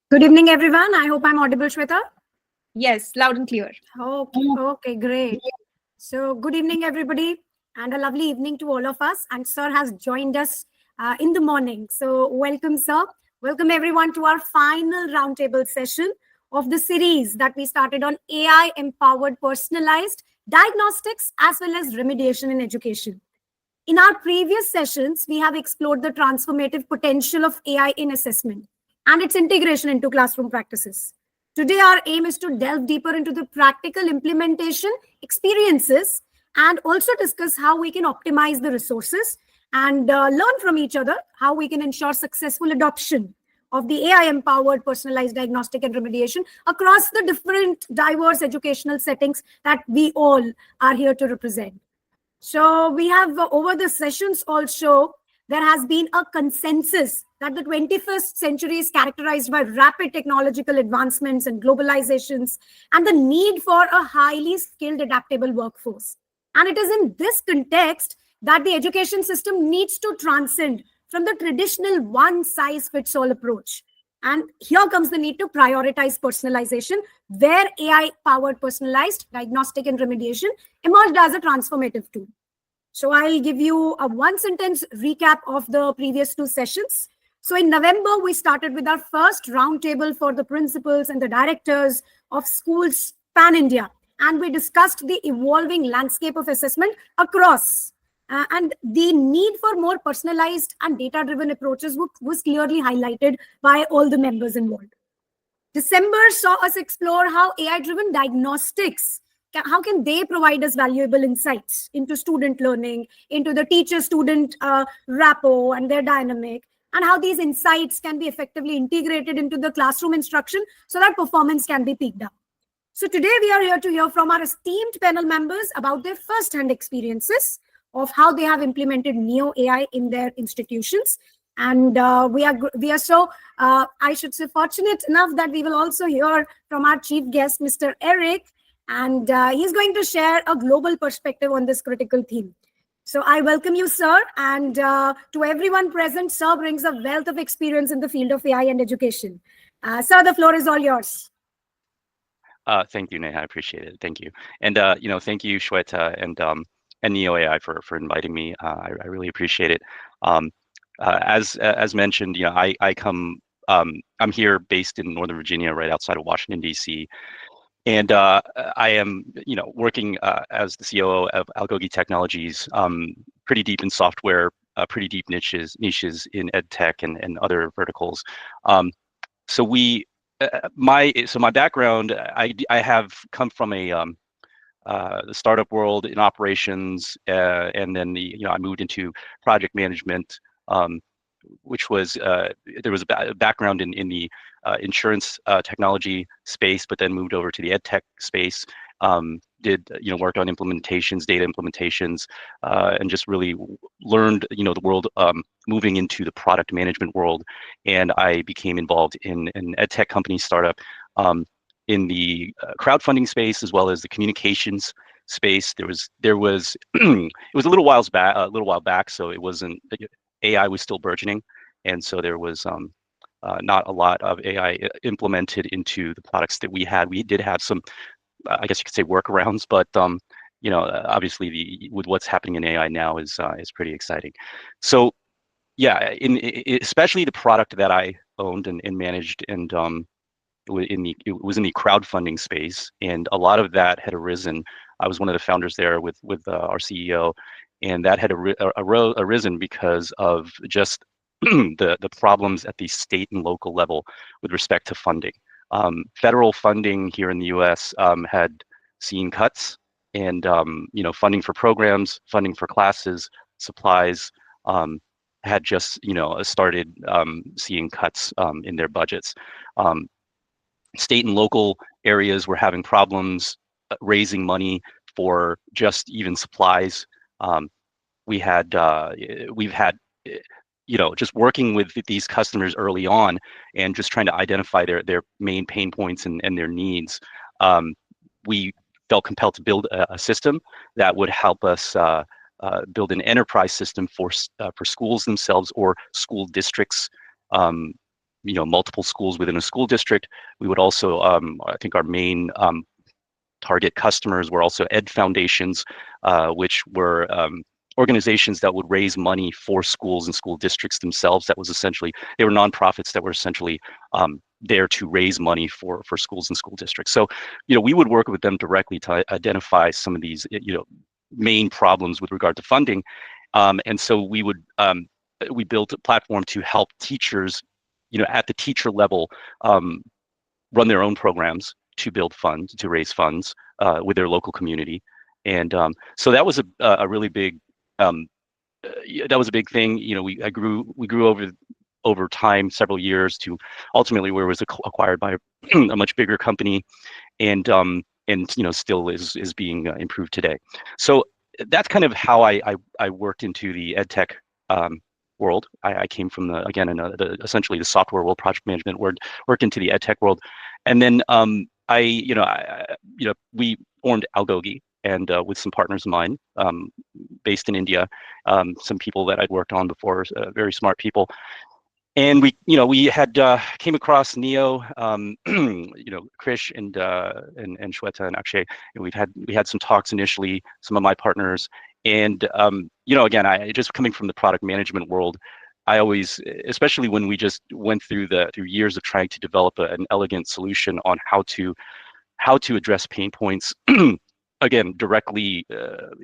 Good evening, everyone. I hope I'm audible, Shweta. Yes, loud and clear. Okay, great. So, good evening, everybody, and a lovely evening to all of us. And Sir has joined us in the morning. So, welcome, Sir. Welcome, everyone, to our final roundtable session of the series that we started on AI empowered personalized diagnostics as well as remediation in education. In our previous sessions, we have explored the transformative potential of AI in assessment and its integration into classroom practices. Today, our aim is to delve deeper into the practical implementation experiences and also discuss how we can optimize the resources and learn from each other how we can ensure successful adoption of the AI empowered personalized diagnostic and remediation across the different diverse educational settings that we all are here to represent. So we have over the sessions also, there has been a consensus that the 21st century is characterized by rapid technological advancements and globalizations and the need for a highly skilled adaptable workforce. And it is in this context that the education system needs to transcend from the traditional one size fits all approach. And here comes the need to prioritize personalization, where AI powered personalized diagnostic and remediation emerged as a transformative tool. So I'll give you a one sentence recap of the previous two sessions. So in November, we started with our first roundtable for the principals and the directors of schools pan India. And we discussed the evolving landscape of assessment across. And the need for more personalized and data-driven approaches was clearly highlighted by all the members involved. December saw us explore how AI-driven diagnostics, how can they provide us valuable insights into student learning, into the teacher-student rapport and their dynamic, and how these insights can be effectively integrated into the classroom instruction so that performance can be picked up. So today we are here to hear from our esteemed panel members about their first-hand experiences of how they have implemented Neo AI in their institutions. And we are so, I should say, fortunate enough that we will also hear from our chief guest, Mr. Eric, and he's going to share a global perspective on this critical theme. So I welcome you, sir, and to everyone present, sir brings a wealth of experience in the field of AI and education. Sir, the floor is all yours. Thank you, Neha. I appreciate it. Thank you. And, thank you, Shweta and Neo AI for inviting me. I really appreciate it. As mentioned, I come, I'm here based in Northern Virginia, right outside of Washington, D.C. And I am, working as the COO of Algogi Technologies, pretty deep in software, pretty deep niches in ed tech and other verticals. So my background, I have come from the startup world in operations, and then I moved into project management, which was there was a background in the insurance technology space, but then moved over to the ed tech space. Did worked on implementations, data implementations, and just really learned the world moving into the product management world. And I became involved in an ed tech company startup in the crowdfunding space as well as the communications space. There was it was a little while back, so it wasn't, AI was still burgeoning, and so there was not a lot of AI implemented into the products that we had. We did have some, I guess you could say, workarounds, but obviously with what's happening in AI now is pretty exciting. So yeah, especially the product that I owned and managed, and it was in the crowdfunding space, and a lot of that had arisen. I was one of the founders there with our CEO, and that had arisen because of just the problems at the state and local level with respect to funding. Federal funding here in the U.S. Had seen cuts, and funding for programs, funding for classes, supplies had just started seeing cuts in their budgets. State and local areas were having problems raising money for just even supplies. We've had just working with these customers early on and just trying to identify their main pain points and their needs. We felt compelled to build a system that would help us build an enterprise system for schools themselves or school districts, multiple schools within a school district. We would also, I think our main target customers were also ed foundations, which were organizations that would raise money for schools and school districts themselves. That was essentially, they were nonprofits that were essentially there to raise money for schools and school districts. So, we would work with them directly to identify some of these, main problems with regard to funding. And so we built a platform to help teachers, at the teacher level, run their own programs to build funds, to raise funds with their local community. And so that was a really big, that was a big thing. We grew over time, several years, to ultimately where it was acquired by a much bigger company, and still is being improved today. So that's kind of how I worked into the ed tech world. I came from essentially the software world, project management worked into the ed tech world, and then we formed Algogi, and with some partners of mine based in India, some people that I'd worked on before, very smart people. And we had came across Neo, Krish and Shweta and Akshay, and we had some talks initially, some of my partners, and again, I just coming from the product management world, I always, especially when we just went through years of trying to develop an elegant solution on how to address pain points, again, directly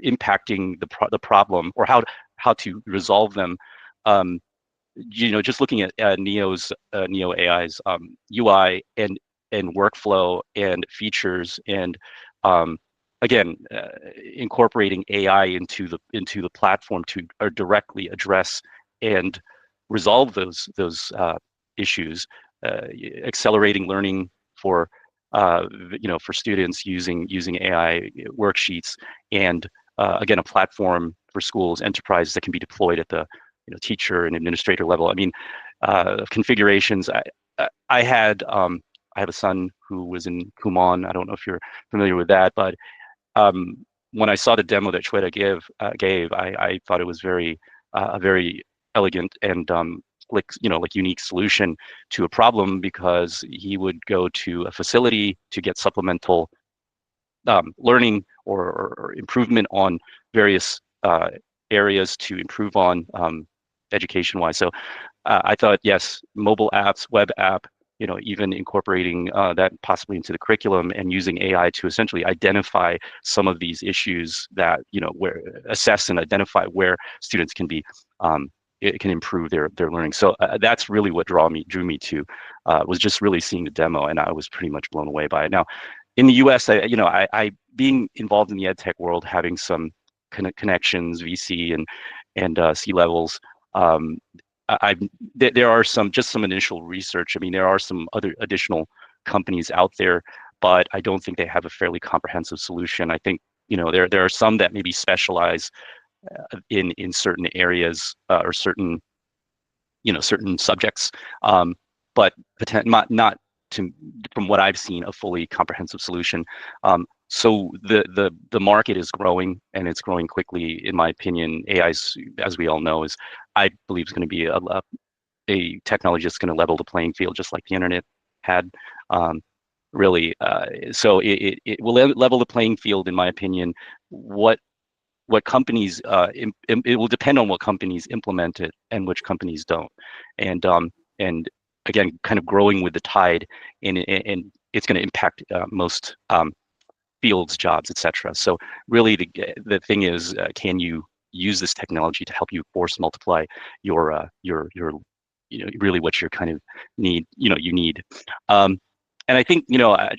impacting the problem, or how to resolve them. Just looking at Neo AI's UI and workflow and features, and again, incorporating AI into the platform to directly address and resolve those issues, accelerating learning for students using AI worksheets, and again, a platform for schools, enterprises that can be deployed at the teacher and administrator level. I mean, configurations. I have a son who was in Kumon. I don't know if you're familiar with that, but when I saw the demo that Shweta gave, I thought it was a very elegant and unique solution to a problem, because he would go to a facility to get supplemental learning or improvement on various areas to improve on education-wise. So I thought, yes, mobile apps, web app, even incorporating that possibly into the curriculum, and using AI to essentially identify some of these issues that, where assess and identify where students can be, it can improve their learning. So that's really what drew me to, was just really seeing the demo, and I was pretty much blown away by it. Now, in the U.S., I being involved in the ed tech world, having some connections, VC and C levels. There are some initial research. I mean, there are some other additional companies out there, but I don't think they have a fairly comprehensive solution. I think there are some that maybe specialize in certain areas or certain subjects, but not to, from what I've seen, a fully comprehensive solution. So the market is growing, and it's growing quickly. In my opinion, AI, as we all know, I believe is going to be a technology that's going to level the playing field, just like the internet had. Really, so it will level the playing field, in my opinion. What companies it will depend on what companies implement it and which companies don't, and again, kind of growing with the tide, and it's going to impact most fields, jobs, etc. So really, the thing is, can you use this technology to help you force multiply your really what you kind of need, you need. And I think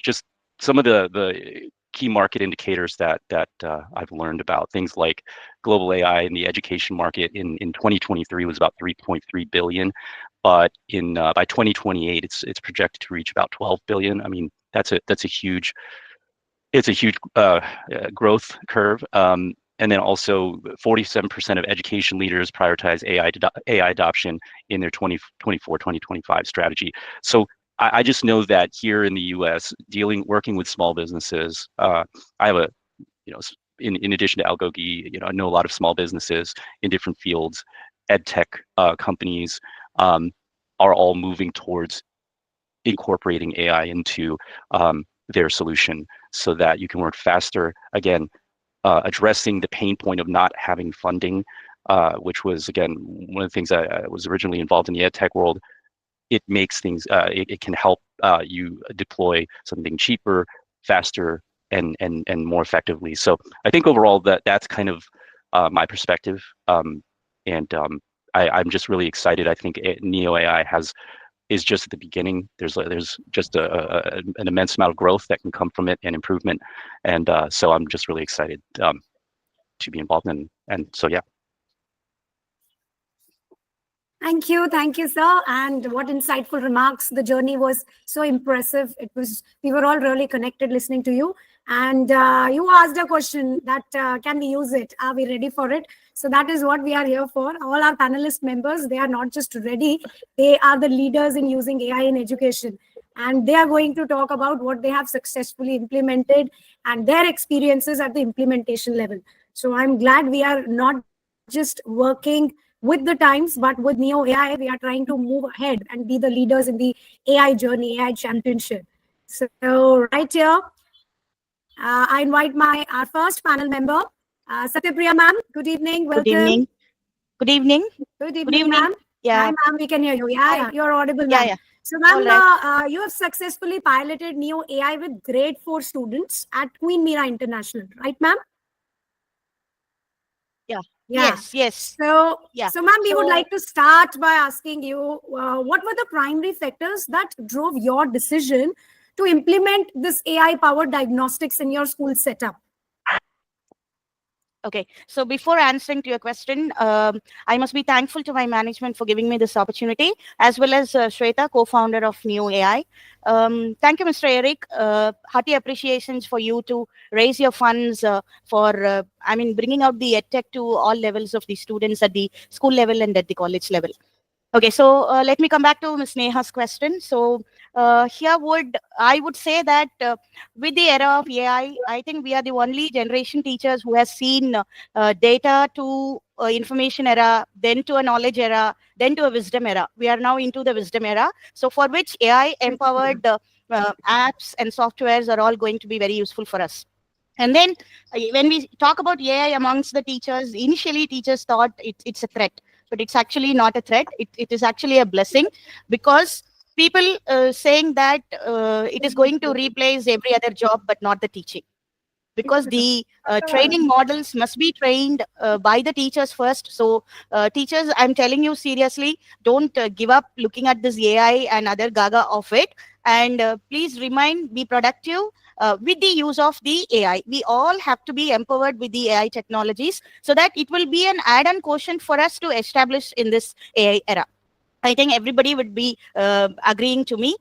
just some of the key market indicators that I've learned about, things like global AI in the education market in 2023 was about 3.3 billion, but by 2028 it's projected to reach about 12 billion. I mean, that's a huge growth curve. And then also 47% of education leaders prioritize AI adoption in their 2024-2025 strategy. So I just know that here in the U.S., working with small businesses, I have in addition to Algogi, I know a lot of small businesses in different fields, ed tech companies, are all moving towards incorporating AI into their solution so that you can work faster. Again, addressing the pain point of not having funding, which was, again, one of the things I was originally involved in the ed tech world. It makes things, it can help you deploy something cheaper, faster, and more effectively. So I think overall that's kind of my perspective. And I'm just really excited. I think Neo AI is just at the beginning. There's just an immense amount of growth that can come from it and improvement. And so I'm just really excited to be involved in. And so, yeah. Thank you, sir. And what insightful remarks. The journey was so impressive. We were all really connected listening to you. And you asked a question that can we use it? Are we ready for it? So that is what we are here for. All our panelist members, they are not just ready, they are the leaders in using AI in education. And they are going to talk about what they have successfully implemented and their experiences at the implementation level. So I'm glad we are not just working with the times, but with Neo AI, we are trying to move ahead and be the leaders in the AI journey, AI championship. So right here, I invite our first panel member, Sathyapriya ma'am. Good evening. Welcome. Good evening. Good evening. Good evening, ma'am. Yeah. Hi, ma'am. We can hear you. Yeah. You're audible, ma'am. Yeah. So, ma'am, right. You have successfully piloted Neo AI with grade 4 students at Queen Mira International, right, ma'am? Yeah. Yeah. Yes. So, ma'am, we would like to start by asking you, what were the primary factors that drove your decision to implement this AI-powered diagnostics in your school setup? Okay. So before answering to your question, I must be thankful to my management for giving me this opportunity, as well as Shweta, co-founder of Neo AI. Thank you, Mr. Eric. Hearty appreciations for you to raise your funds for, bringing out the EdTech to all levels of the students at the school level and at the college level. Okay, so let me come back to Ms. Neha's question. So here I would say that with the era of AI, I think we are the only generation teachers who has seen data to information era, then to a knowledge era, then to a wisdom era. We are now into the wisdom era. So for which AI empowered apps and softwares are all going to be very useful for us. And then when we talk about AI amongst the teachers, initially teachers thought it's a threat. But it's actually not a threat. It is actually a blessing, because people saying that it is going to replace every other job, but not the teaching. Because the training models must be trained by the teachers first. So teachers, I'm telling you seriously, don't give up looking at this AI and other gaga of it. And please be productive with the use of the AI. We all have to be empowered with the AI technologies so that it will be an add-on quotient for us to establish in this AI era. I think everybody would be agreeing to me.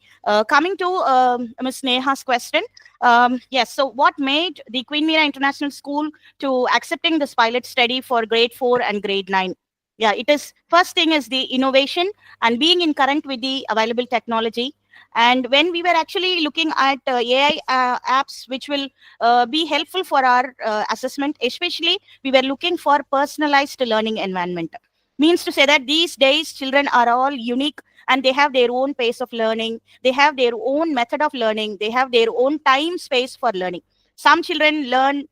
Coming to Ms. Neha's question. Yes, so what made the Queen Mira International School to accepting this pilot study for grade 4 and grade 9? Yeah, it is, first thing is the innovation and being in current with the available technology. And when we were actually looking at AI apps, which will be helpful for our assessment, especially we were looking for personalized learning environment. Means to say that these days children are all unique and they have their own pace of learning. They have their own method of learning. They have their own time space for learning. Some children learn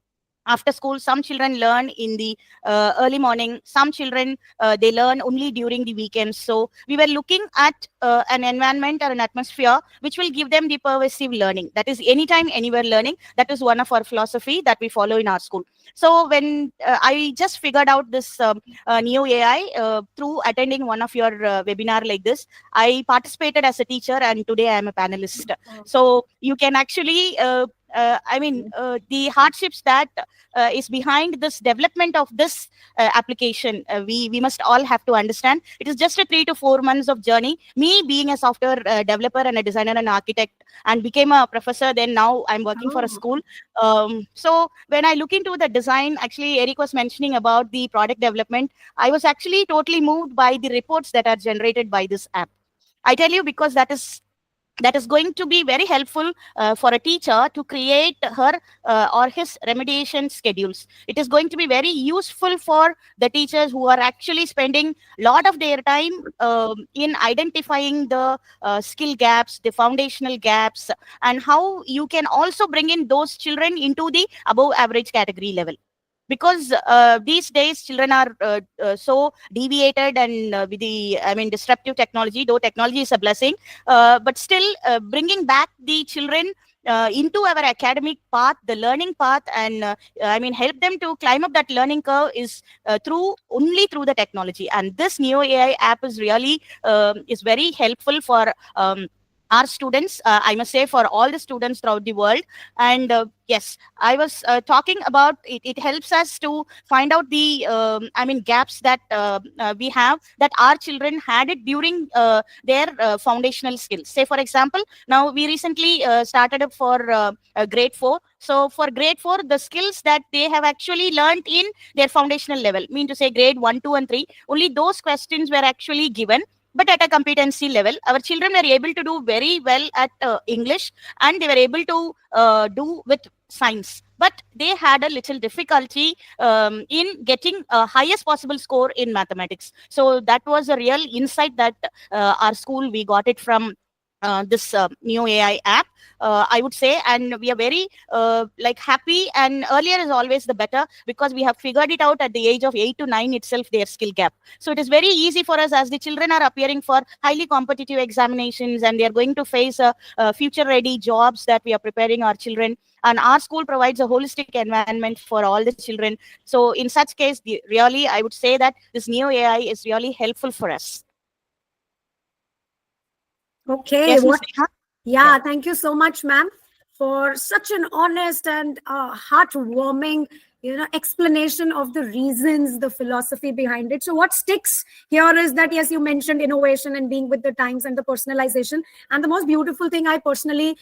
after school, some children learn in the early morning, some children they learn only during the weekends. So we were looking at an environment or an atmosphere which will give them the pervasive learning, that is anytime anywhere learning. That is one of our philosophy that we follow in our school. So when I just figured out this Neo AI through attending one of your webinar like this, I participated as a teacher and today I am a panelist. So you can actually the hardships that is behind this development of this application, we must all have to understand. It is just a 3 to 4 months of journey. Me being a software developer and a designer and architect and became a professor, then now I'm working for a school. So when I look into the design, actually Eric was mentioning about the product development. I was actually totally moved by the reports that are generated by this app. I tell you, because that is that is going to be very helpful for a teacher to create her or his remediation schedules. It is going to be very useful for the teachers who are actually spending a lot of their time in identifying the skill gaps, the foundational gaps, and how you can also bring in those children into the above average category level. Because these days children are so deviated and with the disruptive technology, though technology is a blessing, but still bringing back the children into our academic path, the learning path, and help them to climb up that learning curve is only through the technology. And this Neo AI app is really is very helpful for our students, I must say for all the students throughout the world. And yes, I was talking about it. It helps us to find out the gaps that we have, that our children had it during their foundational skills. Say for example, now we recently started up for grade 4. So for grade 4, the skills that they have actually learned in their foundational level, mean to say grade 1, 2 and 3, only those questions were actually given. But at a competency level, our children were able to do very well at English, and they were able to do with science. But they had a little difficulty in getting a highest possible score in mathematics. So that was a real insight that our school, we got it from this Neo AI app, I would say. And we are very happy, and earlier is always the better, because we have figured it out at the age of 8 to 9 itself, their skill gap. So it is very easy for us, as the children are appearing for highly competitive examinations and they are going to face future ready jobs, that we are preparing our children. And our school provides a holistic environment for all the children. So in such case, really, I would say that this Neo AI is really helpful for us. Okay. Yes, Yeah, thank you so much, ma'am, for such an honest and heartwarming, explanation of the reasons, the philosophy behind it. So what sticks here is that, yes, you mentioned innovation and being with the times and the personalization. And the most beautiful thing I personally,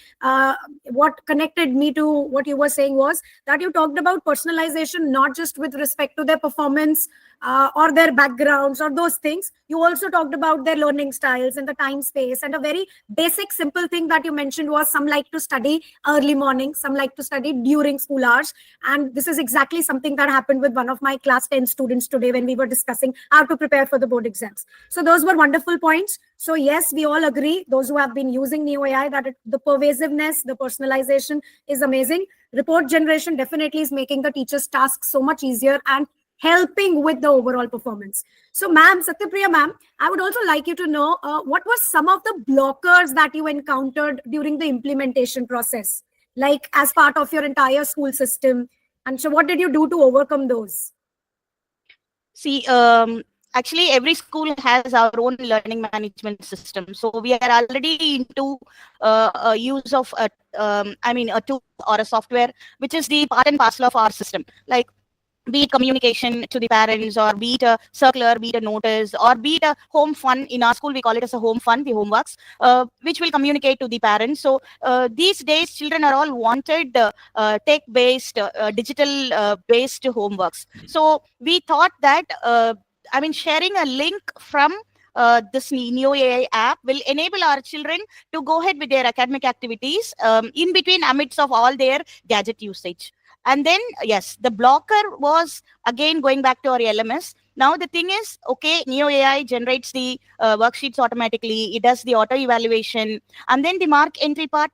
what connected me to what you were saying was that you talked about personalization, not just with respect to their performance or their backgrounds or those things. You also talked about their learning styles and the time space. And a very basic, simple thing that you mentioned was some like to study early morning, some like to study during school hours. And this is exactly something that happened with one of my class 10 students today when we were discussing how to prepare for the board exams. So those were wonderful points. So yes, we all agree, those who have been using Neo AI, that the pervasiveness, the personalization is amazing. Report generation definitely is making the teacher's task so much easier and helping with the overall performance. So ma'am, Sathyapriya ma'am, I would also like you to know what were some of the blockers that you encountered during the implementation process, like as part of your entire school system. And so what did you do to overcome those? See, actually, every school has our own learning management system. So we are already into use of a tool or a software, which is the part and parcel of our system. Like, be it communication to the parents, or be it a circular, be it a notice, or be it a home fun. In our school, we call it as a home fun, the homeworks, which will communicate to the parents. So these days, children are all wanted tech-based, digital-based homeworks. So we thought that, sharing a link from this Neo AI app will enable our children to go ahead with their academic activities in between, amidst of all their gadget usage. And then, yes, the blocker was, again, going back to our LMS. Now, the thing is, okay, Neo AI generates the worksheets automatically. It does the auto evaluation. And then the mark entry part,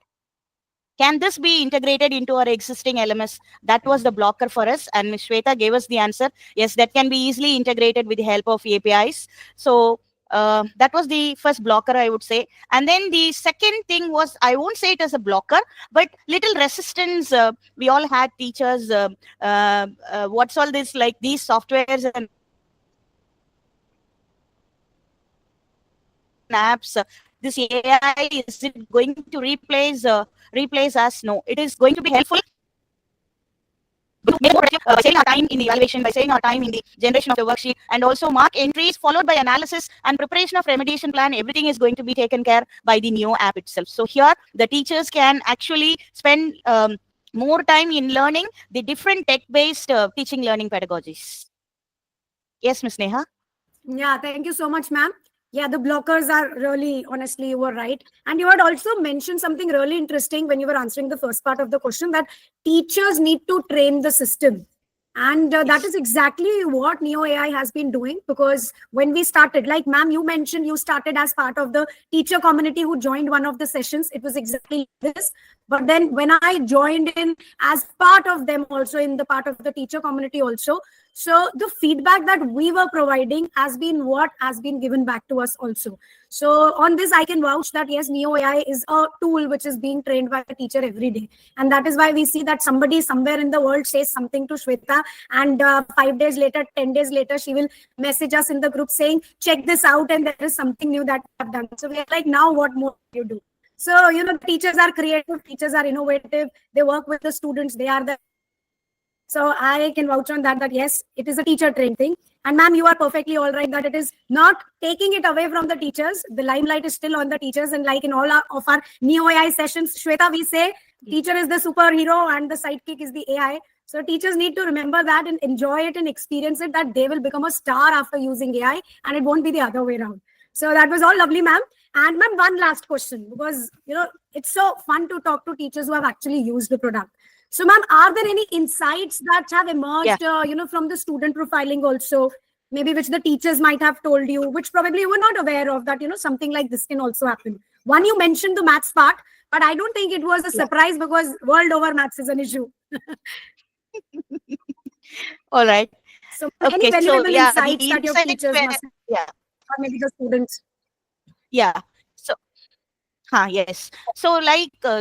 can this be integrated into our existing LMS? That was the blocker for us. And Ms. Shweta gave us the answer. Yes, that can be easily integrated with the help of APIs. So that was the first blocker, I would say. And then the second thing was, I won't say it as a blocker, but little resistance. We all had teachers. What's all this, like these softwares and apps? This AI, is it going to replace us? No, it is going to be helpful. By saving our time in the evaluation, by saving our time in the generation of the worksheet, and also mark entries followed by analysis and preparation of remediation plan. Everything is going to be taken care by the Neo app itself. So here, the teachers can actually spend more time in learning the different tech-based teaching learning pedagogies. Yes, Ms. Neha? Yeah, thank you so much, ma'am. Yeah, the blockers are really, honestly, you were right. And you had also mentioned something really interesting when you were answering the first part of the question, that teachers need to train the system. And that is exactly what Neo AI has been doing, because when we started, like ma'am, you mentioned you started as part of the teacher community who joined one of the sessions. It was exactly this. But then when I joined in as part of them also, in the part of the teacher community also, so the feedback that we were providing has been what has been given back to us also. So on this, I can vouch that yes, Neo AI is a tool which is being trained by a teacher every day. And that is why we see that somebody somewhere in the world says something to Shweta, and 5 days later, 10 days later, she will message us in the group saying, check this out, and there is something new that I've done. So we are like, now what more do you do? So, teachers are creative, teachers are innovative, they work with the students, they are the... So I can vouch on that yes, it is a teacher trained thing. And ma'am, you are perfectly all right that it is not taking it away from the teachers. The limelight is still on the teachers. And like in all of our Neo AI sessions, Shweta, we say teacher is the superhero and the sidekick is the AI. So teachers need to remember that and enjoy it and experience it, that they will become a star after using AI, and it won't be the other way around. So that was all lovely, ma'am. And ma'am, one last question, because, it's so fun to talk to teachers who have actually used the product. So, ma'am, are there any insights that have emerged, from the student profiling also, maybe which the teachers might have told you, which probably you were not aware of, that, something like this can also happen? One, you mentioned the maths part, but I don't think it was a surprise because world over maths is an issue. All right. So, any valuable insights that your teachers must have, or maybe the students? Yeah. Yes. So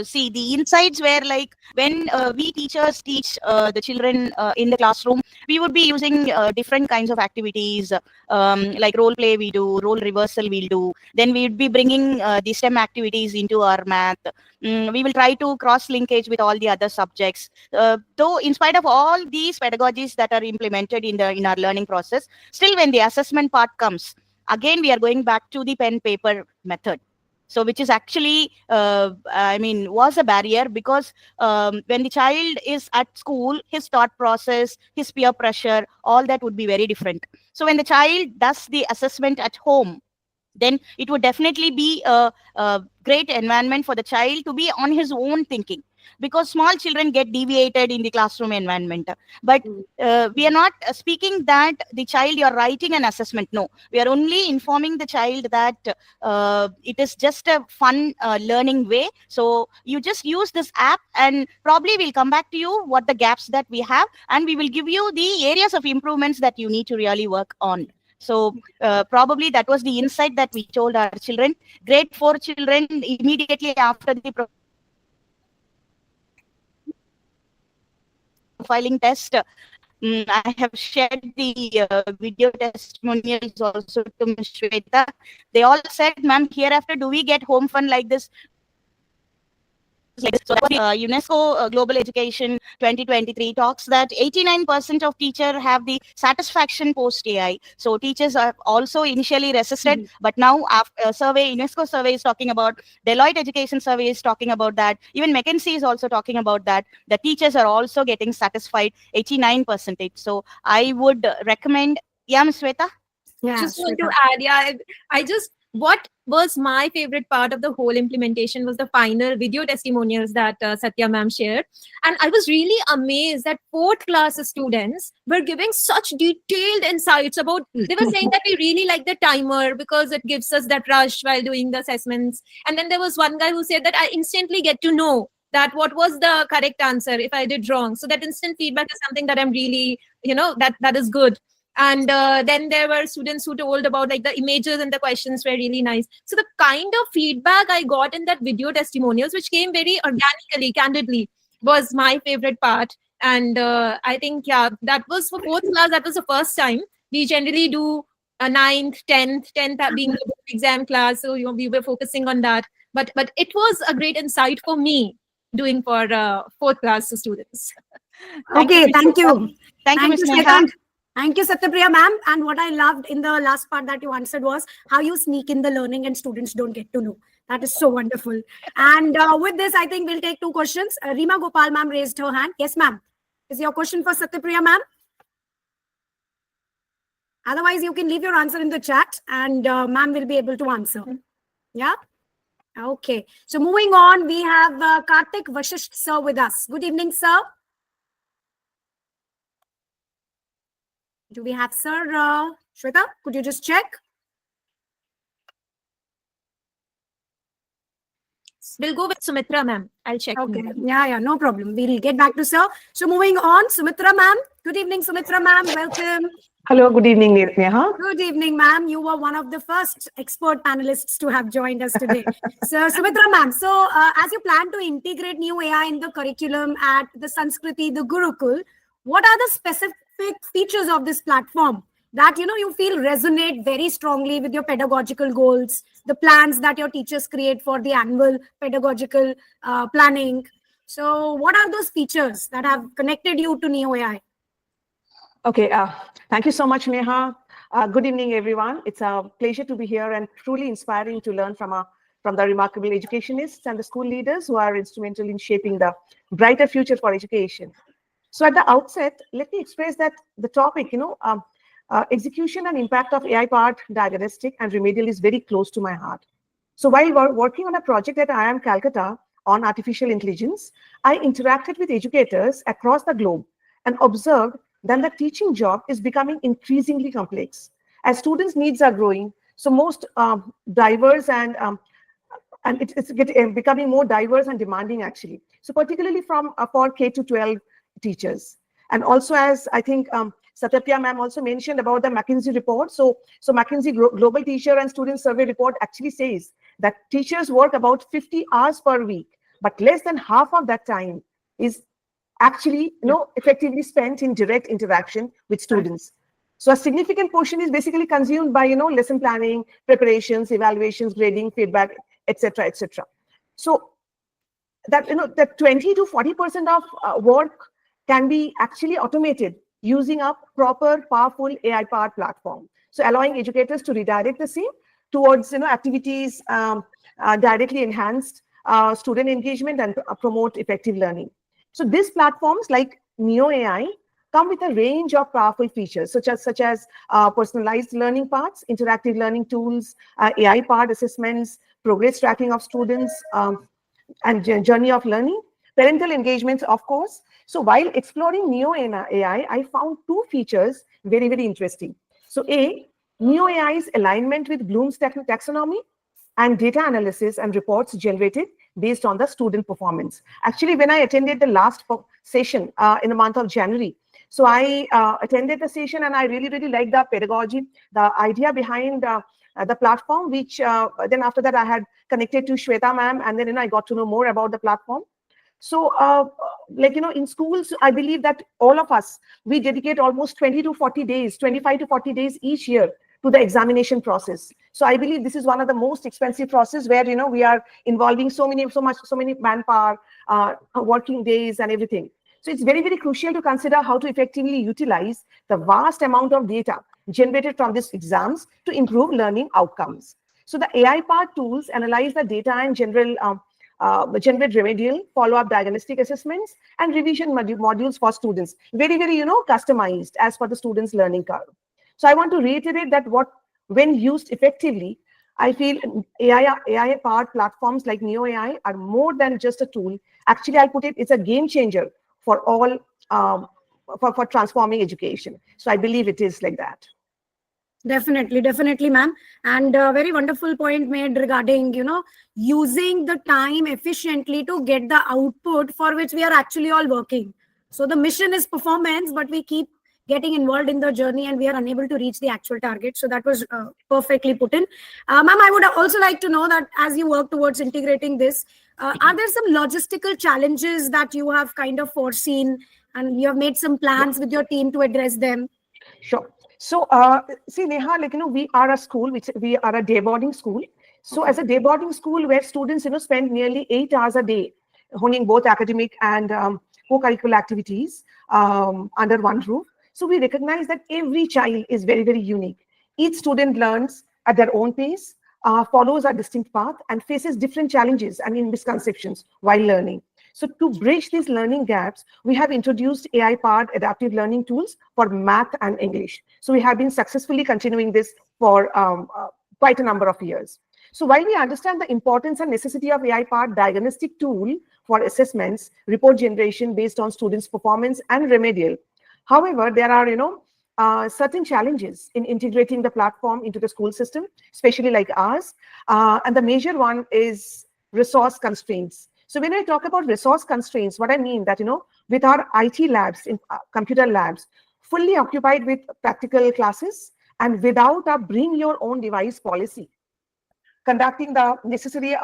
see, the insights were like when we teachers teach the children in the classroom, we would be using different kinds of activities, like role play we do, role reversal we'll do. Then we would be bringing the STEM activities into our math. We will try to cross linkage with all the other subjects. Though in spite of all these pedagogies that are implemented in our learning process, still when the assessment part comes, again, we are going back to the pen paper method. So which is actually, was a barrier, because when the child is at school, his thought process, his peer pressure, all that would be very different. So when the child does the assessment at home, then it would definitely be a great environment for the child to be on his own thinking, because small children get deviated in the classroom environment. But we are not speaking that the child, you're writing an assessment. No, we are only informing the child that it is just a fun learning way. So you just use this app, and probably we'll come back to you what the gaps that we have, and we will give you the areas of improvements that you need to really work on. So probably that was the insight that we told our children. Grade 4 children, immediately after the profiling test, I have shared the video testimonials also to Ms. Shweta. They all said, ma'am, hereafter, do we get home fun like this? So UNESCO Global Education 2023 talks that 89% of teachers have the satisfaction post AI. So teachers are also initially resisted, but now after UNESCO survey is talking about, Deloitte Education survey is talking about that. Even McKinsey is also talking about that. The teachers are also getting satisfied, 89%. So I would recommend, Ms. Shweta? Yeah, just want to add, what was my favorite part of the whole implementation was the final video testimonials that Satya ma'am shared. And I was really amazed that 4th class students were giving such detailed insights about, they were saying that we really like the timer because it gives us that rush while doing the assessments. And then there was one guy who said that I instantly get to know that what was the correct answer if I did wrong. So that instant feedback is something that I'm really, that is good. And then there were students who told about like the images and the questions were really nice. So the kind of feedback I got in that video testimonials, which came very organically, candidly, was my favorite part. And I think, that was for 4th class. That was the first time. We generally do a 9th, 10th being the exam class. So we were focusing on that. But it was a great insight for me doing for 4th class students. Okay, thank you. Thank you, Ms. Neha. Thank you, Sathyapriya ma'am. And what I loved in the last part that you answered was how you sneak in the learning and students don't get to know. That is so wonderful. And with this, I think we'll take 2 questions. Rima Gopal ma'am raised her hand. Yes, ma'am. Is your question for Sathyapriya ma'am? Otherwise, you can leave your answer in the chat and ma'am will be able to answer. Yeah? Okay. So moving on, we have Kartik Vashisht sir with us. Good evening, sir. Do we have sir? Shweta, could you just check? We'll go with Sumitra, ma'am. I'll check. Okay. Yeah, no problem. We'll get back to sir. So moving on, Sumitra ma'am. Good evening, Sumitra ma'am. Welcome. Hello, good evening, Neha. Good evening, ma'am. You were one of the first expert panelists to have joined us today. So, Sumitra ma'am, so as you plan to integrate new AI in the curriculum at the Sanskriti The Gurukul, what are the specific features of this platform that you feel resonate very strongly with your pedagogical goals, the plans that your teachers create for the annual pedagogical planning? So, what are those features that have connected you to Neo AI? Okay, thank you so much, Neha. Good evening, everyone. It's a pleasure to be here and truly inspiring to learn from the remarkable educationists and the school leaders who are instrumental in shaping the brighter future for education. So at the outset, let me express that the topic, execution and impact of AI-powered diagnostic and remedial is very close to my heart. So while working on a project at IIM Calcutta on artificial intelligence, I interacted with educators across the globe and observed that the teaching job is becoming increasingly complex as students' needs are growing. So most diverse and it's becoming more diverse and demanding actually. So particularly for K to 12 teachers, and also as I think Sathyapriya ma'am also mentioned about the McKinsey report. So McKinsey Global Teacher and Student Survey report actually says that teachers work about 50 hours per week, but less than half of that time is actually effectively spent in direct interaction with students. So a significant portion is basically consumed by lesson planning, preparations, evaluations, grading, feedback, etc., etc. So that that 20 to 40% of work can be actually automated using a proper, powerful AI-powered platform. So allowing educators to redirect the same towards activities directly enhanced student engagement and promote effective learning. So these platforms like Neo AI come with a range of powerful features, such as personalized learning paths, interactive learning tools, AI-powered assessments, progress tracking of students, and journey of learning, parental engagements, of course. So while exploring Neo AI, I found two features very, very interesting. So Neo AI's alignment with Bloom's taxonomy and data analysis and reports generated based on the student performance. Actually, when I attended the last session in the month of January, so I attended the session and I really, really liked the pedagogy, the idea behind the platform, which then after that I had connected to Shweta ma'am, and then I got to know more about the platform. So in schools, I believe that all of us, we dedicate almost 20 to 40 days, 25 to 40 days each year to the examination process. So I believe this is one of the most expensive process where we are involving so many manpower, working days and everything. So it's very, very crucial to consider how to effectively utilize the vast amount of data generated from these exams to improve learning outcomes. So the AI-powered tools analyze the data and generate remedial, follow-up diagnostic assessments and revision modules for students. Very, very customized as per the students' learning curve. So I want to reiterate that when used effectively, I feel AI-powered platforms like Neo AI are more than just a tool. Actually, I'll put it's a game changer for all for transforming education. So I believe it is like that. Definitely, ma'am. And a very wonderful point made regarding, using the time efficiently to get the output for which we are actually all working. So the mission is performance, but we keep getting involved in the journey and we are unable to reach the actual target. So that was perfectly put in. Ma'am, I would also like to know that as you work towards integrating this, are there some logistical challenges that you have kind of foreseen and you have made some plans with your team to address them? Sure. So, see, Neha, we are a school, we are a day boarding school. So as a day boarding school where students, spend nearly 8 hours a day honing both academic and co-curricular activities under one roof. So we recognize that every child is very, very unique. Each student learns at their own pace, follows a distinct path and faces different challenges and misconceptions while learning. So to bridge these learning gaps, we have introduced AI-powered adaptive learning tools for math and English. So we have been successfully continuing this for quite a number of years. So while we understand the importance and necessity of AI-powered diagnostic tool for assessments, report generation based on students' performance and remedial, however, there are certain challenges in integrating the platform into the school system, especially like ours. And the major one is resource constraints. So when I talk about resource constraints, what I mean that, with our IT labs, in computer labs, fully occupied with practical classes and without a bring your own device policy, conducting the necessary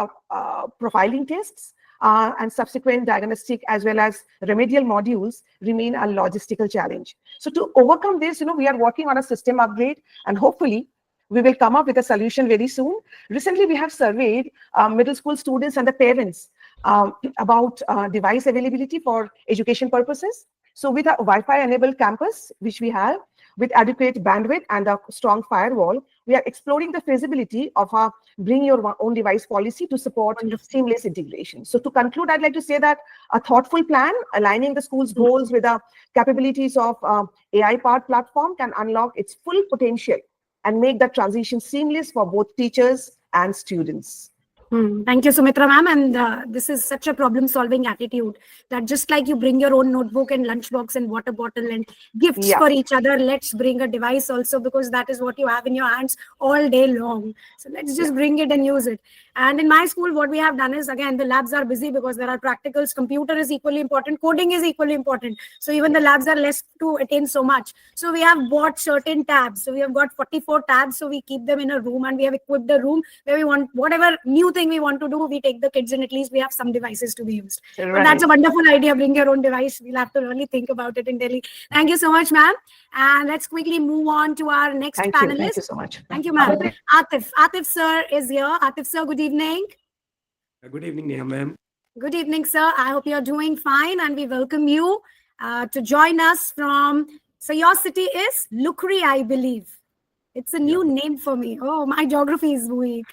profiling tests and subsequent diagnostic as well as remedial modules remain a logistical challenge. So to overcome this, we are working on a system upgrade, and hopefully we will come up with a solution very soon. Recently, we have surveyed middle school students and the parents about device availability for education purposes. So with a Wi-Fi enabled campus, which we have, with adequate bandwidth and a strong firewall, we are exploring the feasibility of a bring your own device policy to support seamless integration. So to conclude, I'd like to say that a thoughtful plan aligning the school's goals with the capabilities of AI-powered platform can unlock its full potential and make the transition seamless for both teachers and students. Thank you, Sumitra ma'am. And this is such a problem-solving attitude that just like you bring your own notebook and lunchbox and water bottle and gifts for each other, let's bring a device also, because that is what you have in your hands all day long. So let's just bring it and use it. And in my school, what we have done is, again, the labs are busy because there are practicals. Computer is equally important. Coding is equally important. So even the labs are less to attain so much. So we have bought certain tabs. So we have got 44 tabs. So we keep them in a room, and we have equipped the room where we want whatever new thing we want to do. We take the kids, and at least we have some devices to be used. Right. But that's a wonderful idea. Bring your own device. We'll have to really think about it in Delhi. Thank you so much, ma'am. And let's quickly move on to our next panelist. Thank you so much. Thank you, ma'am. Atif sir is here. Atif sir, good evening. Good evening, Neha ma'am. Good evening, sir. I hope you're doing fine, and we welcome you to join us from. So your city is Lukri, I believe. It's a new name for me. Oh, my geography is weak.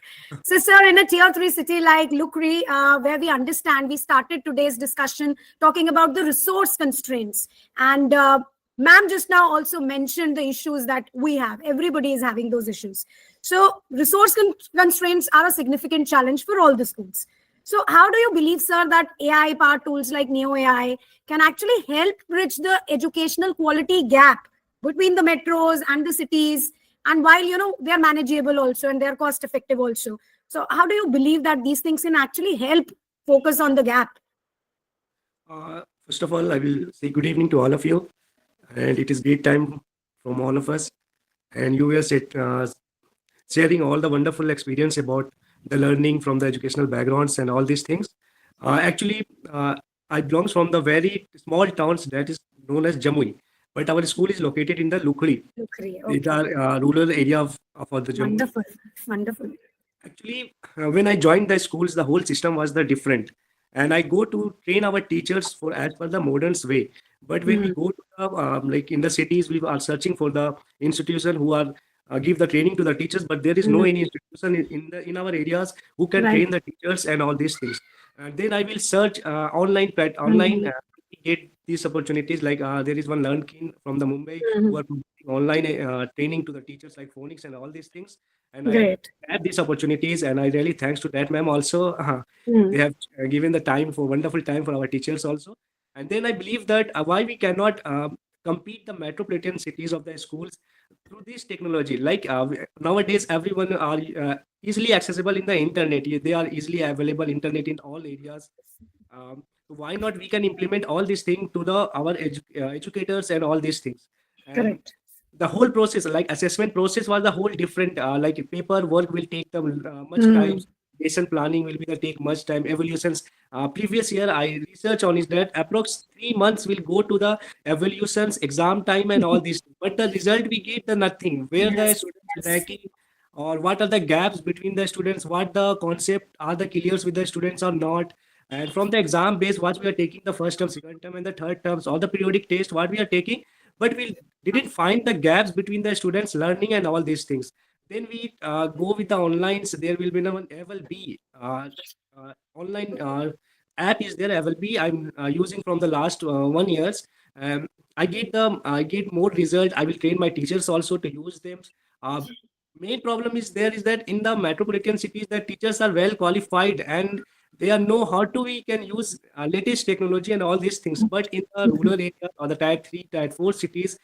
So, sir, in a tier 3 city like Lukri, where we understand, we started today's discussion talking about the resource constraints. And ma'am just now also mentioned the issues that we have. Everybody is having those issues. So resource constraints are a significant challenge for all the schools. So how do you believe, sir, that AI-powered tools like Neo AI can actually help bridge the educational quality gap between the metros and the cities? And while, they are manageable also and they're cost effective also. So how do you believe that these things can actually help focus on the gap? First of all, I will say good evening to all of you. And it is great time from all of us. And you were sharing all the wonderful experience about the learning from the educational backgrounds and all these things. Actually, I belong from the very small towns that is known as Jamui. But our school is located in the Lukri. Okay. It's a rural area of the Jammu. Wonderful. Actually, when I joined the schools, the whole system was the different. And I go to train our teachers for as per the modern way. But when we go to the, like in the cities, we are searching for the institution who are give the training to the teachers. But there is no any institution in our areas who can train the teachers and all these things. And then I will search online. Get these opportunities, like there is one LearnKeen from the Mumbai who are providing online training to the teachers like phonics and all these things. And I had these opportunities, and I really thanks to that ma'am also. They have given the wonderful time for our teachers also. And then I believe that why we cannot compete the metropolitan cities of the schools through this technology. Like nowadays, everyone are easily accessible in the internet. They are easily available internet in all areas. Why not we can implement all these things to our educators and all these things. And Correct. The whole process, like assessment process, was the whole different. Like paperwork will take them much time. Lesson planning will take much time. Evaluations. Previous year I research on is that approx 3 months will go to the evaluations, exam time, and all this. But the result we get the nothing. Where the students lacking, or what are the gaps between the students? What the concept are the clears with the students or not? And from the exam base, what we are taking the first term, second term, and the third terms, all the periodic test, what we are taking, but we didn't find the gaps between the students learning and all these things. Then we go with the online. So there will be online app is there, LB, I'm using from the last 1 years. I get more result. I will train my teachers also to use them. Uh, Main problem is there is that in the metropolitan cities, the teachers are well qualified and they are know how to we can use latest technology and all these things. But in the rural area or the tier 3, tier 4 cities,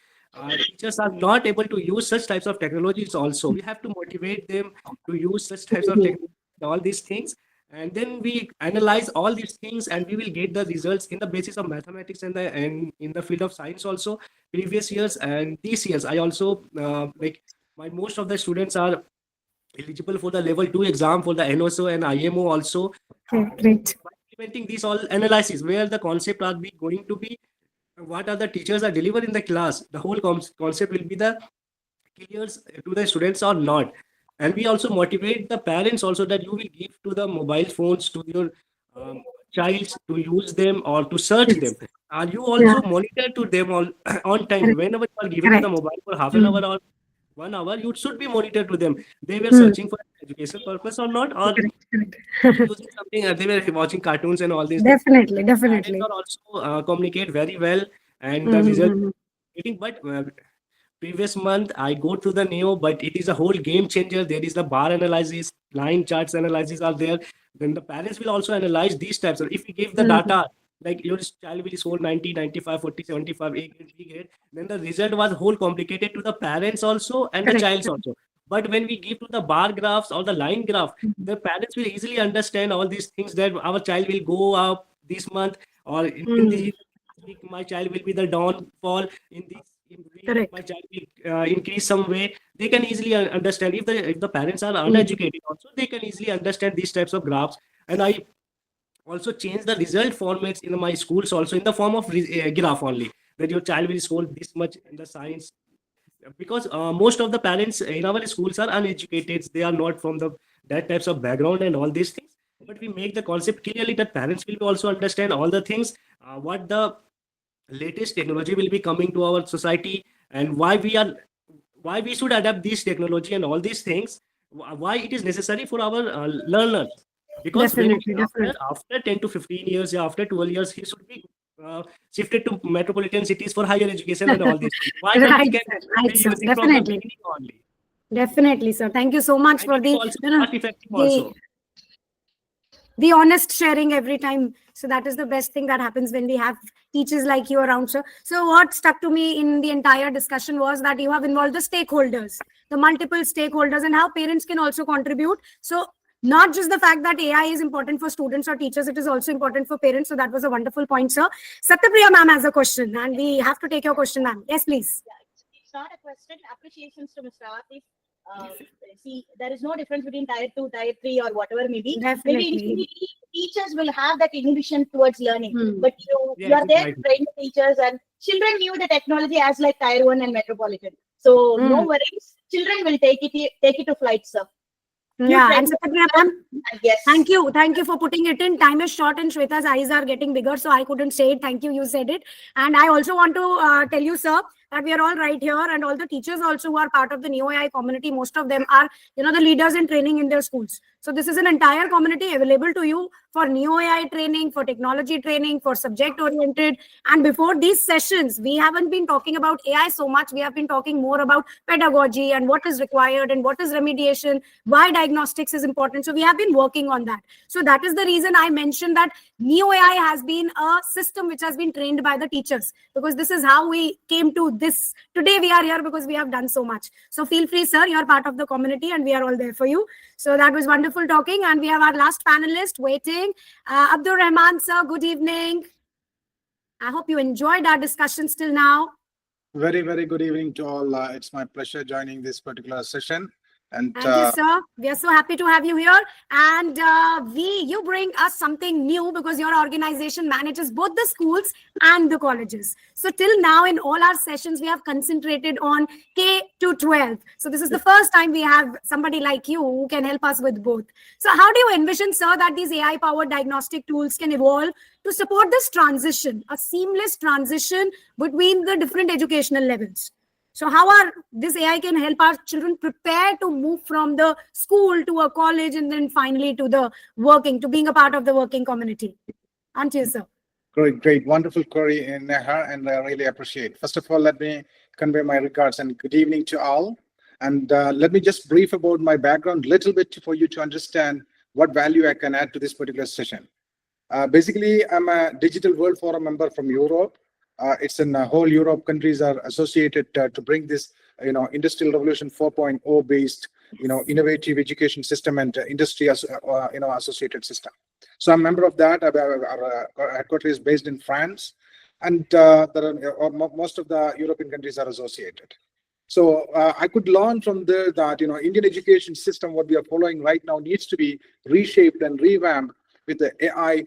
teachers are not able to use such types of technologies also. We have to motivate them to use such types of technology, all these things. And then we analyze all these things and we will get the results in the basis of mathematics and in the field of science also. Previous years and these years, I also like my most of the students are eligible for the level 2 exam for the NOSO and IMO also. Great. By implementing these all analysis, where the concept are be going to be, what are the teachers are delivered in the class, the whole concept will be the clear to the students or not. And we also motivate the parents also that you will give to the mobile phones to your child to use them or to search them. And you also monitor to them all on time. Correct. Whenever you are giving to the mobile for half an hour or 1 hour, you should be monitored to them. They were searching for education purpose or not, or using something, they were watching cartoons and all these things. Definitely, Parents definitely. are also communicate very well and the result getting, but previous month I go to the Neo, but it is a whole game changer. There is the bar analysis, line charts analysis are there. Then the parents will also analyze these types of, if we give the data, like your child will score 90, 95, 40, 75, A grade, B grade, then the result was whole complicated to the parents also and the childs also. But when we give to the bar graphs or the line graph, the parents will easily understand all these things, that our child will go up this month, or in this week my child will be the downfall, in this week my child will increase some way. They can easily understand. If the parents are uneducated also, they can easily understand these types of graphs. And I also change the result formats in my schools also in the form of graph only, that your child will score this much in the science, because most of the parents in our schools are uneducated. They are not from the that types of background and all these things. But we make the concept clearly that parents will also understand all the things, what the latest technology will be coming to our society, and why we should adapt this technology and all these things, why it is necessary for our learners. Because Definitely, after 10 to 15 years, yeah, after 12 years, he should be shifted to metropolitan cities for higher education and all these things. Why not Right, we can right, be sir. using from the Definitely. beginning only? Definitely, sir. Thank you so much And for it is the, also cost effective also. the honest sharing every time. So that is the best thing that happens when we have teachers like you around, sir. So what stuck to me in the entire discussion was that you have involved the stakeholders, the multiple stakeholders, and how parents can also contribute. So not just the fact that AI is important for students or teachers, it is also important for parents. So that was a wonderful point, sir. Sathyapriya ma'am has a question, and we have to take your question, ma'am. Yes, please. It's not a question. Appreciations to Mr. Artif. See, there is no difference between tier 2, tier 3, or whatever maybe. Definitely. Maybe initially teachers will have that inhibition towards learning, but you Yes, are there right. to train the teachers, and children knew the technology as like tier 1 and metropolitan. So no worries. Children will take it to flight, sir. Yeah, and Sathyapriya ma'am, Yes. thank you for putting it in. Time is short and Shweta's eyes are getting bigger, so I couldn't say it. Thank you, you said it. And I also want to tell you, sir, that we are all right here, and all the teachers also who are part of the Neo AI community, most of them are, the leaders in training in their schools. So this is an entire community available to you for Neo AI training, for technology training, for subject oriented. And before these sessions, we haven't been talking about AI so much. We have been talking more about pedagogy and what is required and what is remediation, why diagnostics is important. So we have been working on that. So that is the reason I mentioned that Neo AI has been a system which has been trained by the teachers, because this is how we came to this. Today we are here because we have done so much. So feel free, sir, you are part of the community and we are all there for you. So that was wonderful talking, and we have our last panelist waiting. Abdul Rahman, sir, good evening. I hope you enjoyed our discussions till now. Very, very good evening to all. It's my pleasure joining this particular session. And Thank you, sir. We are so happy to have you here. And you bring us something new, because your organization manages both the schools and the colleges. So till now, in all our sessions, we have concentrated on K to 12. So this is the first time we have somebody like you who can help us with both. So how do you envision, sir, that these AI-powered diagnostic tools can evolve to support this transition, a seamless transition between the different educational levels? So how this AI can help our children prepare to move from the school to a college and then finally to the to being a part of the working community? On to you, sir. Great. Wonderful query, Neha, and I really appreciate. First of all, let me convey my regards and good evening to all. And let me just brief about my background a little bit for you to understand what value I can add to this particular session. Basically, I'm a Digital World Forum member from Europe. It's in whole Europe countries are associated to bring this, Industrial Revolution 4.0 based, innovative education system and industry, associated system. So I'm a member of that. Our headquarters is based in France, and most of the European countries are associated. So I could learn from there that Indian education system, what we are following right now, needs to be reshaped and revamped with the AI,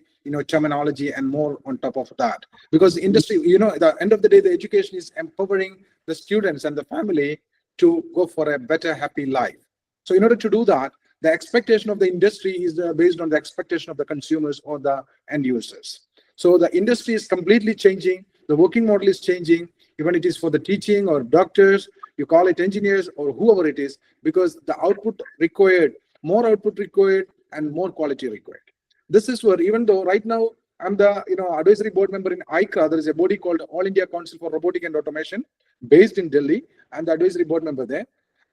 terminology and more on top of that. Because the industry, at the end of the day, the education is empowering the students and the family to go for a better, happy life. So in order to do that, the expectation of the industry is based on the expectation of the consumers or the end users. So the industry is completely changing. The working model is changing, even it is for the teaching or doctors, you call it engineers or whoever it is, because the output required, more output required and more quality required. This is where, even though right now I'm the advisory board member in ICRA, there is a body called All India Council for Robotic and Automation based in Delhi. I'm the advisory board member there.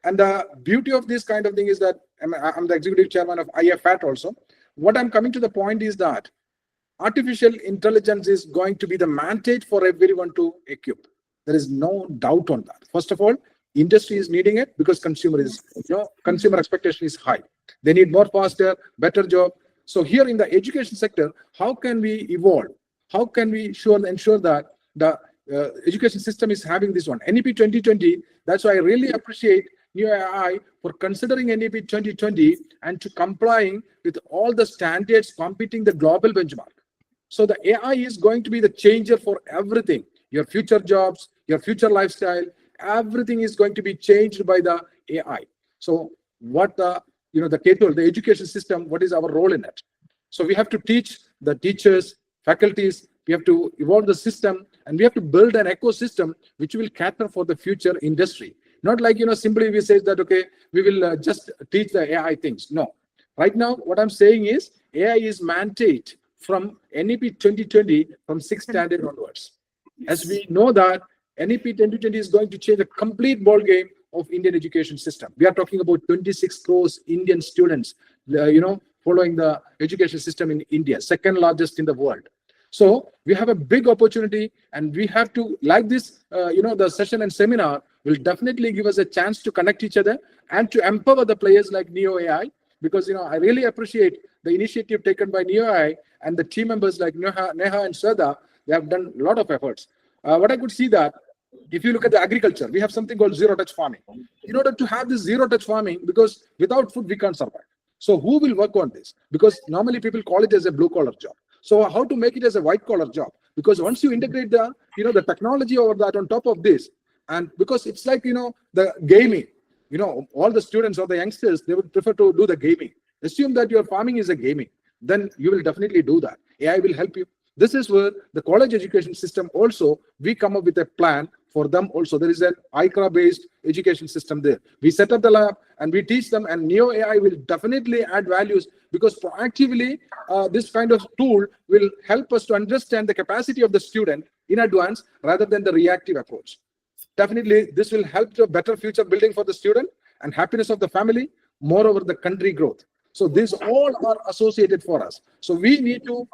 And the beauty of this kind of thing is that I'm the executive chairman of IFAT also. What I'm coming to the point is that artificial intelligence is going to be the mandate for everyone to equip. There is no doubt on that. First of all, industry is needing it because consumer expectation is high. They need more faster, better job. So here in the education sector, how can we evolve? How can we ensure that the education system is having this one? NEP 2020, that's why I really appreciate New AI for considering NEP 2020 and to complying with all the standards competing the global benchmark. So the AI is going to be the changer for everything. Your future jobs, your future lifestyle, everything is going to be changed by the AI. So what the K-12, the education system, what is our role in it? So we have to teach the teachers, faculties, we have to evolve the system, and we have to build an ecosystem which will cater for the future industry. Not like, simply we say that, okay, we will just teach the AI things. No. Right now, what I'm saying is AI is mandate from NEP 2020 from 6th standard onwards. As we know that NEP 2020 is going to change the complete ball game of Indian education system. We are talking about 26 crores Indian students, following the education system in India, second largest in the world. So we have a big opportunity, and we have to, like this, the session and seminar will definitely give us a chance to connect each other and to empower the players like Neo AI, because, I really appreciate the initiative taken by Neo AI and the team members like Neha and Shraddha. They have done a lot of efforts. What I could see that, if you look at the agriculture, we have something called zero-touch farming. In order to have this zero-touch farming, because without food, we can't survive. So who will work on this? Because normally people call it as a blue-collar job. So how to make it as a white-collar job? Because once you integrate the, the technology over that on top of this, and because it's like, the gaming, all the students or the youngsters, they would prefer to do the gaming. Assume that your farming is a gaming, then you will definitely do that. AI will help you. This is where the college education system also, we come up with a plan for them also. There is an ICRA-based education system there. We set up the lab and we teach them, and Neo AI will definitely add values, because proactively, this kind of tool will help us to understand the capacity of the student in advance rather than the reactive approach. Definitely, this will help to better future building for the student and happiness of the family, moreover the country growth. So these all are associated for us. So we need to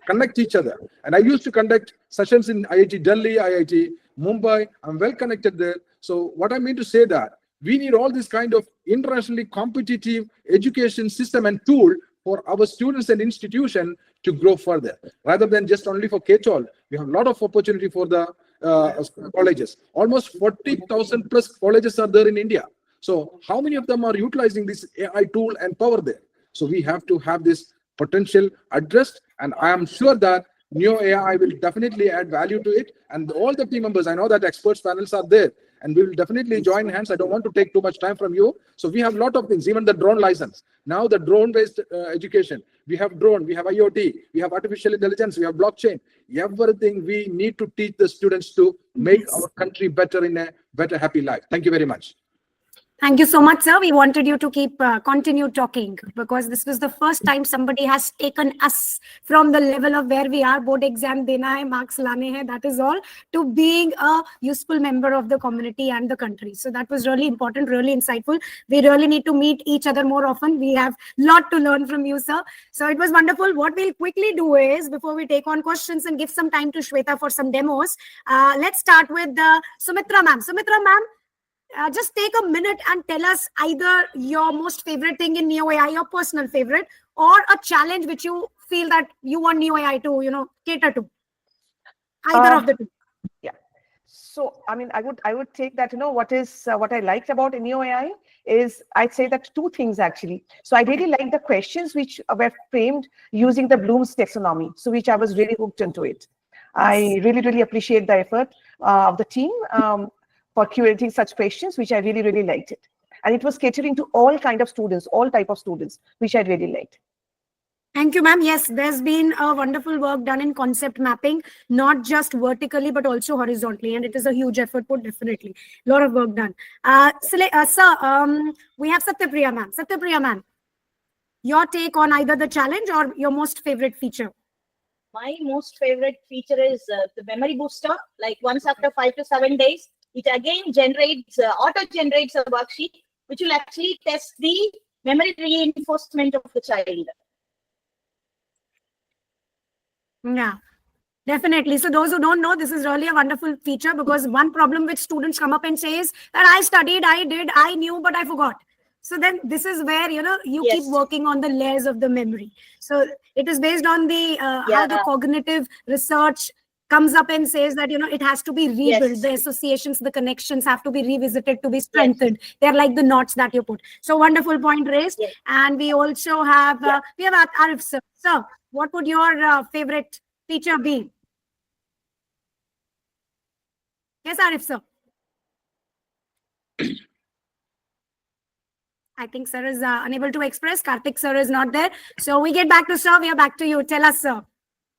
connect each other. And I used to conduct sessions in IIT Delhi, IIT Mumbai. I'm well connected there. So what I mean to say that we need all this kind of internationally competitive education system and tool for our students and institution to grow further, rather than just only for K-12. We have a lot of opportunity for the colleges. Almost 40,000 plus colleges are there in India. So how many of them are utilizing this AI tool and power there? So we have to have this potential addressed, and I am sure that Neo AI will definitely add value to it. And all the team members, I know that experts panels are there, and we will definitely join hands. I don't want to take too much time from you. So we have a lot of things, even the drone license. Now the drone-based education, we have drone, we have IoT, we have artificial intelligence, we have blockchain. Everything we need to teach the students to make our country better in a better, happy life. Thank you very much. Thank you so much, sir. We wanted you to continue talking because this was the first time somebody has taken us from the level of where we are, board exam dena hai, marks lane hai, that is all, to being a useful member of the community and the country. So that was really important, really insightful. We really need to meet each other more often. We have a lot to learn from you, sir. So it was wonderful. What we'll quickly do is, before we take on questions and give some time to Shweta for some demos, let's start with Sumitra ma'am. Sumitra ma'am, just take a minute and tell us either your most favorite thing in Neo AI, your personal favorite, or a challenge which you feel that you want Neo AI to, cater to. Either of the two. Yeah. So, I mean, I would take that, what I liked about Neo AI is I'd say that two things actually. So I really like the questions which were framed using the Bloom's taxonomy, so which I was really hooked into it. I really, really appreciate the effort of the team for curating such questions, which I really, really liked it. And it was catering to all kind of students, all type of students, which I really liked. Thank you, ma'am. Yes, there's been a wonderful work done in concept mapping, not just vertically, but also horizontally. And it is a huge effort put, definitely. A lot of work done. Sir, we have Sathyapriya ma'am. Sathyapriya ma'am, your take on either the challenge or your most favorite feature? My most favorite feature is the memory booster. Like once after 5 to 7 days, it again generates, auto-generates a worksheet, which will actually test the memory reinforcement of the child. Yeah, definitely. So those who don't know, this is really a wonderful feature because one problem which students come up and say is that I studied, I did, I knew, but I forgot. So then this is where, you keep working on the layers of the memory. So it is based on the how the cognitive research comes up and says that, it has to be rebuilt. The associations, the connections have to be revisited to be strengthened. They're like the knots that you put. So wonderful point raised. And we also have, we have Arif sir. Sir, what would your favorite feature be? Yes, Arif sir. I think sir is unable to express. Kartik sir is not there. So we get back to sir. We are back to you. Tell us, sir.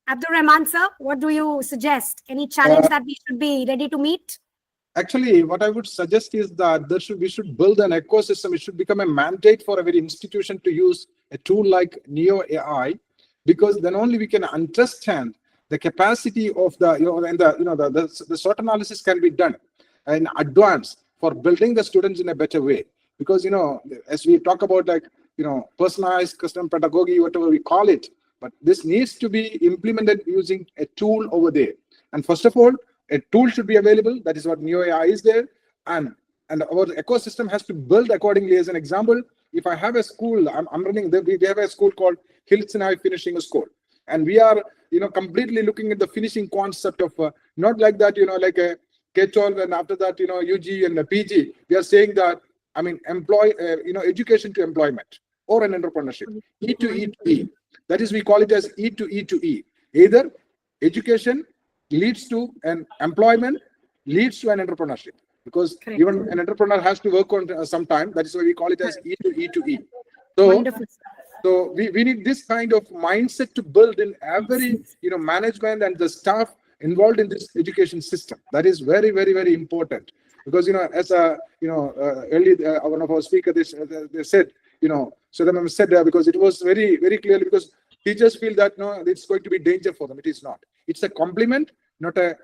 Abdul Rahman sir, what do you suggest? Any challenge that we should be ready to meet? Actually, what I would suggest is that we should build an ecosystem. It should become a mandate for every institution to use a tool like Neo AI, because then only we can understand the capacity of the SWOT analysis can be done in advance for building the students in a better way. Because as we talk about personalized custom pedagogy, whatever we call it, but this needs to be implemented using a tool over there. And first of all, a tool should be available. That is what Neo AI is there, and our ecosystem has to build accordingly. As an example, if I have a school, I'm running. We have a school called Hilton Finishing School, and we are completely looking at the finishing concept of not like that like a K-12 and after that UG and a PG. We are saying that education to employment or an entrepreneurship, E to E to E. That is, we call it as E to E to E. Either education leads to an employment, leads to an entrepreneurship. Because even an entrepreneur has to work on some time. That is why we call it as E to E to E. So we need this kind of mindset to build in every management and the staff involved in this education system. That is very, very, very important. Because as earlier one of our speakers they said, so the ma'am said because it was very, very clearly, because teachers feel that no, it's going to be danger for them. It is not. It's a complement, not a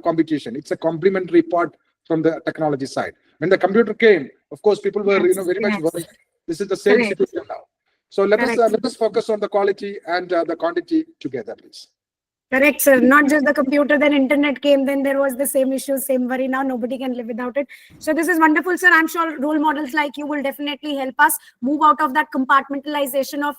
competition. It's a complementary part from the technology side. When the computer came, of course, people were very much worried. This is the same situation now. So let us focus on the quality and the quantity together, please. Correct, sir. Not just the computer, then internet came, then there was the same issue, same worry. Now nobody can live without it. So this is wonderful, sir. I'm sure role models like you will definitely help us move out of that compartmentalization of,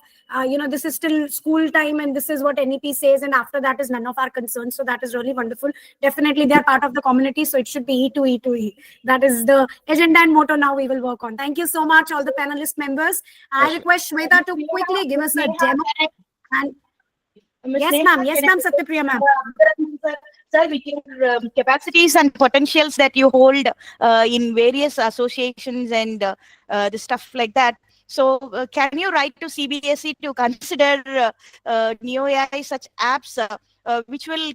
this is still school time and this is what NEP says, and after that is none of our concerns. So that is really wonderful. Definitely they are part of the community, so it should be E to E to E. That is the agenda and motto now we will work on. Thank you so much, all the panelist members. I request Shweta to quickly give us a demo. And yes, ma'am. Yes, ma'am, Sathyapriya ma'am. Sir, with your capacities and potentials that you hold in various associations and the stuff like that. So can you write to CBSE to consider Neo AI such apps which will,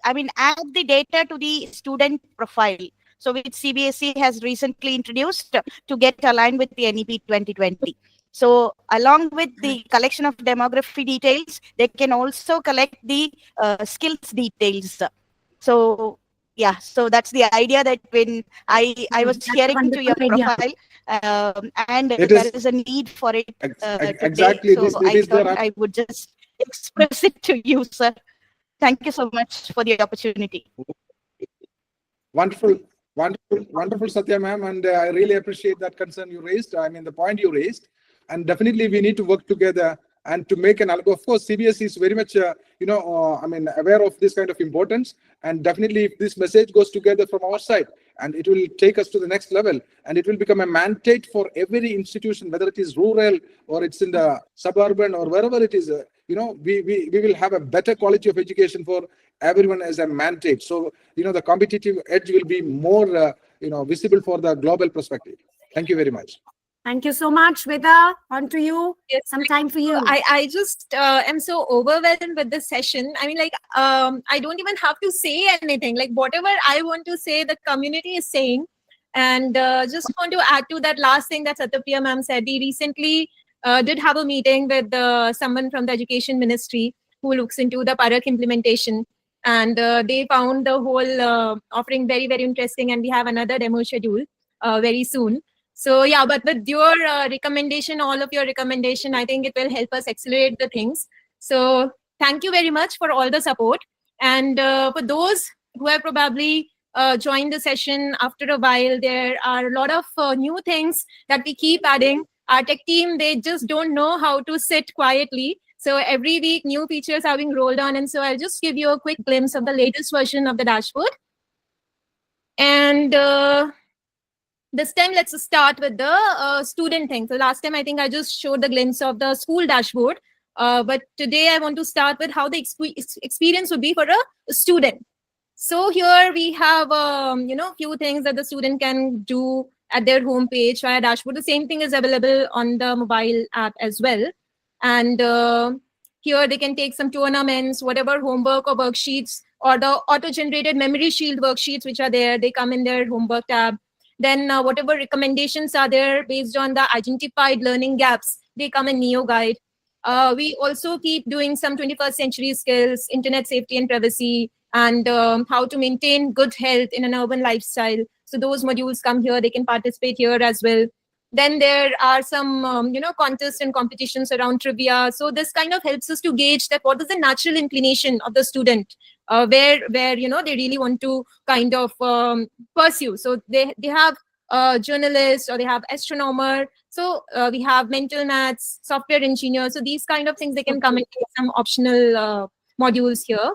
add the data to the student profile? so which CBSE has recently introduced to get aligned with the NEP 2020. So along with the collection of demography details, they can also collect the skills details. So yeah, so that's the idea, that when I was That's a hearing to your wonderful idea. profile, and It there is is a need for it today, exactly so this. It I is there. thought I would just express it to you, sir. Thank you so much for the opportunity. Wonderful, wonderful, Satya ma'am, and I really appreciate that concern you raised. I mean, the point you raised, and definitely we need to work together and to make an algo. Of course, CBSE is very much, I mean, aware of this kind of importance, and definitely if this message goes together from our side, and it will take us to the next level, and it will become a mandate for every institution, whether it is rural or it's in the suburban or wherever it is. We will have a better quality of education for everyone as a mandate. So, the competitive edge will be more, visible for the global perspective. Thank you very much. Thank you so much, Veda. On to you. Yes, Some time for you. I just am so overwhelmed with this session. I mean, like, I don't even have to say anything. Like, whatever I want to say, the community is saying. And just want to add to that last thing that Sathyapriya ma'am said. We recently did have a meeting with someone from the education ministry who looks into the Parak implementation. And they found the whole offering very, very interesting. And we have another demo schedule very soon. So yeah, but with your recommendation, all of your recommendation, I think it will help us accelerate the things. So thank you very much for all the support. And for those who have probably joined the session after a while, there are a lot of new things that we keep adding. Our tech team, they just don't know how to sit quietly. So every week, new features are being rolled on. And so I'll just give you a quick glimpse of the latest version of the dashboard. And this time, let's start with the student thing. So last time, I think I just showed the glimpse of the school dashboard. But today, I want to start with how the experience would be for a student. So here we have, few things that the student can do at their homepage via dashboard. The same thing is available on the mobile app as well. And here they can take some tournaments, whatever homework or worksheets, or the auto-generated memory shield worksheets which are there, they come in their homework tab. Then whatever recommendations are there based on the identified learning gaps, they come in Neo Guide. We also keep doing some 21st century skills, internet safety and privacy, and how to maintain good health in an urban lifestyle. So those modules come here, they can participate here as well. Then there are some, contests and competitions around trivia. So this kind of helps us to gauge that what is the natural inclination of the student, where they really want to kind of pursue. So they have journalists, or they have astronomer. So we have mental maths, software engineer. So these kind of things, they can come into some optional modules here.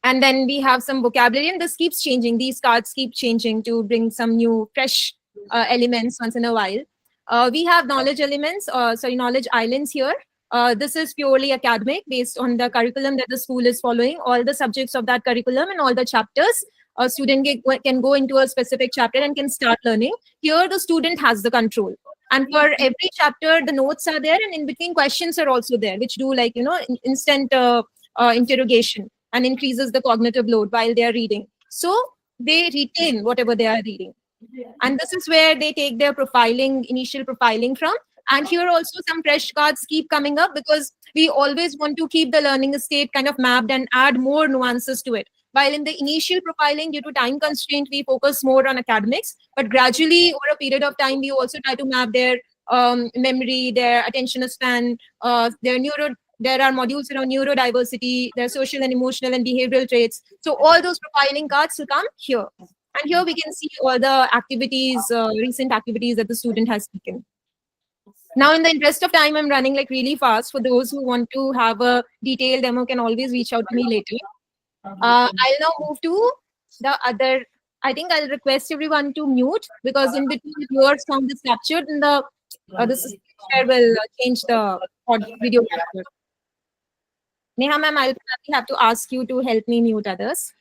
And then we have some vocabulary, and this keeps changing. These cards keep changing to bring some new, fresh elements once in a while. We have knowledge elements, knowledge islands here. This is purely academic based on the curriculum that the school is following, all the subjects of that curriculum and all the chapters. A student can go into a specific chapter and can start learning. Here, the student has the control. And for every chapter, the notes are there, and in between questions are also there, which do instant interrogation and increases the cognitive load while they are reading. So they retain whatever they are reading. And this is where they take their profiling, initial profiling from. And here also some fresh cards keep coming up, because we always want to keep the learning state kind of mapped and add more nuances to it. While in the initial profiling, due to time constraint, we focus more on academics. But gradually, over a period of time, we also try to map their memory, their attention span, there are modules around neurodiversity, their social and emotional and behavioral traits. So all those profiling cards will come here. And here we can see all the activities, recent activities that the student has taken. Now, in the interest of time, I'm running really fast. For those who want to have a detailed demo, can always reach out to me later. I'll now move to the other. I think I'll request everyone to mute, because in between your sound is captured, and this share will change the video capture. Neha ma'am, I'll probably have to ask you to help me mute others.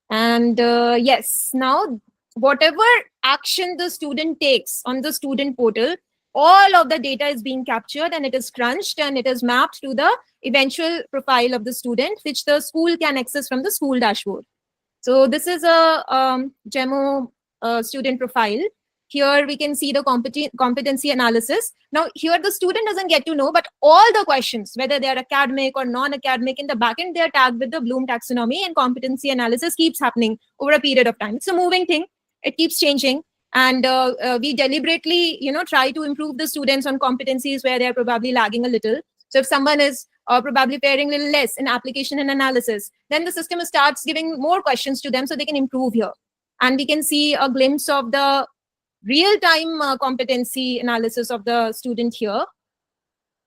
And yes, now whatever action the student takes on the student portal, all of the data is being captured, and it is crunched, and it is mapped to the eventual profile of the student, which the school can access from the school dashboard. So this is a demo student profile. Here we can see the competency analysis. Now here the student doesn't get to know, but all the questions, whether they are academic or non-academic, in the backend they are tagged with the Bloom taxonomy, and competency analysis keeps happening over a period of time. It's a moving thing. It keeps changing. And we deliberately, try to improve the students on competencies where they are probably lagging a little. So if someone is probably faring a little less in application and analysis, then the system starts giving more questions to them so they can improve here. And we can see a glimpse of the real-time competency analysis of the student here.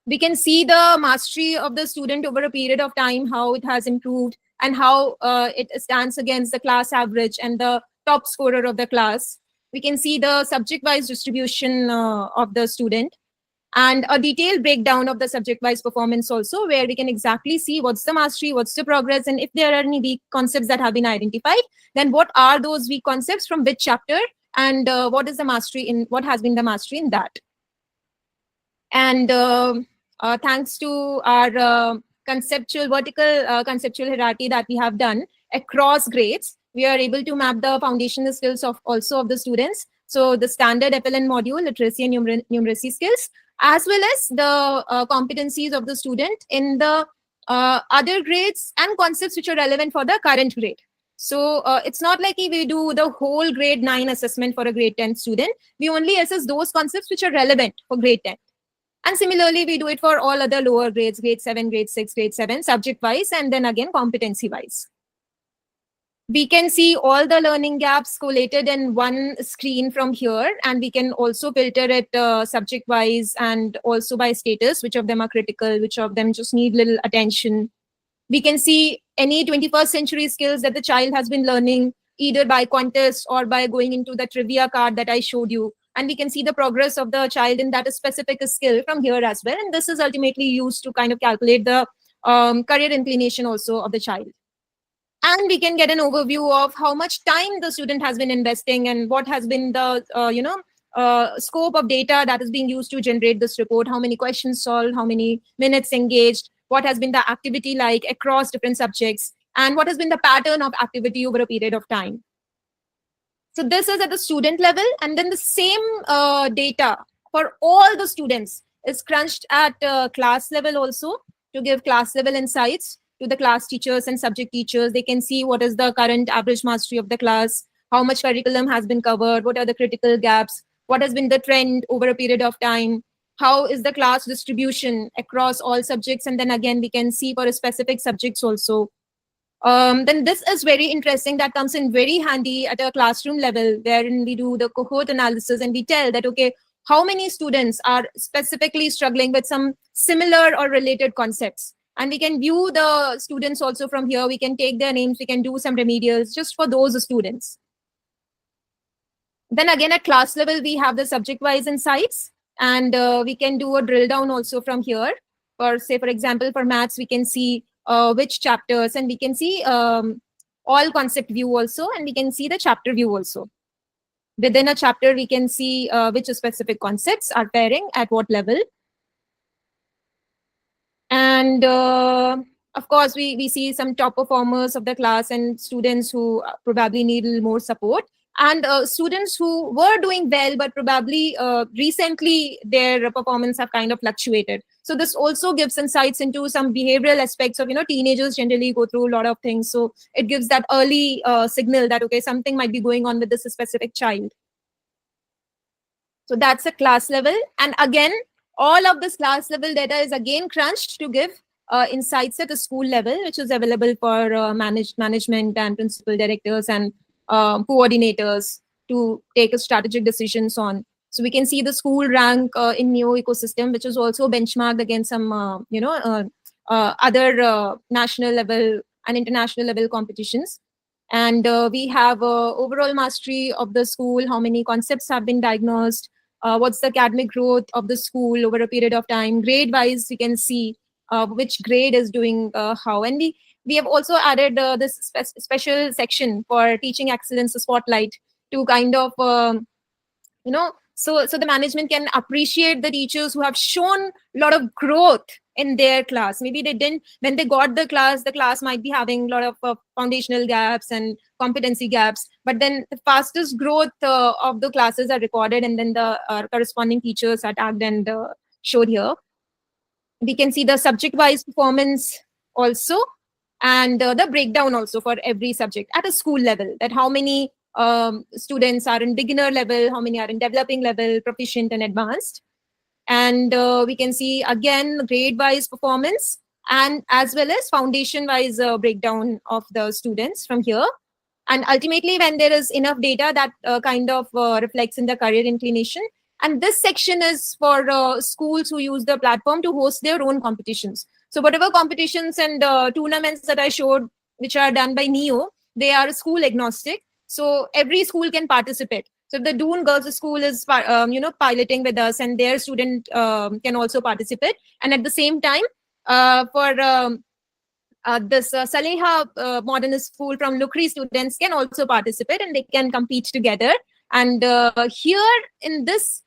We can see the mastery of the student over a period of time, how it has improved, and how it stands against the class average and the top scorer of the class. We can see the subject-wise distribution of the student, and a detailed breakdown of the subject-wise performance also, where we can exactly see what's the mastery, what's the progress, and if there are any weak concepts that have been identified, then what are those weak concepts from which chapter, and what is the mastery in, what has been the mastery in that. And thanks to our vertical conceptual hierarchy that we have done across grades, we are able to map the foundational skills of the students. So the standard FLN module, literacy and numeracy skills, as well as the competencies of the student in the other grades and concepts which are relevant for the current grade. So it's not like we do the whole grade 9 assessment for a grade 10 student. We only assess those concepts which are relevant for grade 10. And similarly, we do it for all other lower grades, grade 7, grade 6, grade 7, subject-wise, and then again competency-wise. We can see all the learning gaps collated in one screen from here, and we can also filter it subject-wise and also by status, which of them are critical, which of them just need little attention. We can see any 21st century skills that the child has been learning, either by contest or by going into the trivia card that I showed you. And we can see the progress of the child in that specific skill from here as well. And this is ultimately used to kind of calculate the career inclination also of the child. And we can get an overview of how much time the student has been investing and what has been the scope of data that is being used to generate this report, how many questions solved, how many minutes engaged, what has been the activity like across different subjects, and what has been the pattern of activity over a period of time. So this is at the student level, and then the same data for all the students is crunched at class level also to give class level insights to the class teachers and subject teachers. They can see what is the current average mastery of the class, how much curriculum has been covered, what are the critical gaps, what has been the trend over a period of time, how is the class distribution across all subjects, and then again we can see for specific subjects also. Then this is very interesting. That comes in very handy at a classroom level, wherein we do the cohort analysis and we tell that, okay, how many students are specifically struggling with some similar or related concepts. And we can view the students also from here. We can take their names, we can do some remedials just for those students. Then again, at class level, we have the subject-wise insights, and we can do a drill down also from here. For, say, for example, for maths, we can see which chapters, and we can see all concept view also, and we can see the chapter view also. Within a chapter, we can see which specific concepts are pairing at what level. And of course, we see some top performers of the class and students who probably need a little more support, and students who were doing well, but probably recently their performance have kind of fluctuated. So this also gives insights into some behavioral aspects of, teenagers generally go through a lot of things. So it gives that early signal that, okay, something might be going on with this specific child. So that's a class level. And again, all of this class level data is again crunched to give insights at the school level, which is available for management and principal directors and coordinators to take a strategic decisions on. So we can see the school rank in Neo ecosystem, which is also benchmarked against some, other national level and international level competitions. And we have overall mastery of the school, how many concepts have been diagnosed, what's the academic growth of the school over a period of time. Grade-wise, we can see which grade is doing how. And we have also added this special section for teaching excellence spotlight to kind of, so the management can appreciate the teachers who have shown a lot of growth in their class. Maybe they didn't, when they got the class might be having a lot of foundational gaps and competency gaps, but then the fastest growth of the classes are recorded, and then the corresponding teachers are tagged and showed here. We can see the subject-wise performance also, and the breakdown also for every subject at a school level, that how many students are in beginner level, how many are in developing level, proficient and advanced. And we can see again grade-wise performance, and as well as foundation-wise breakdown of the students from here. And ultimately, when there is enough data, that kind of reflects in the career inclination. And this section is for schools who use the platform to host their own competitions. So whatever competitions and tournaments that I showed, which are done by NEO, they are school agnostic. So every school can participate. So if the Doon Girls School is, piloting with us, and their student can also participate. And at the same time, for this Saleha Modernist School from Lukri, students can also participate, and they can compete together. And here in this,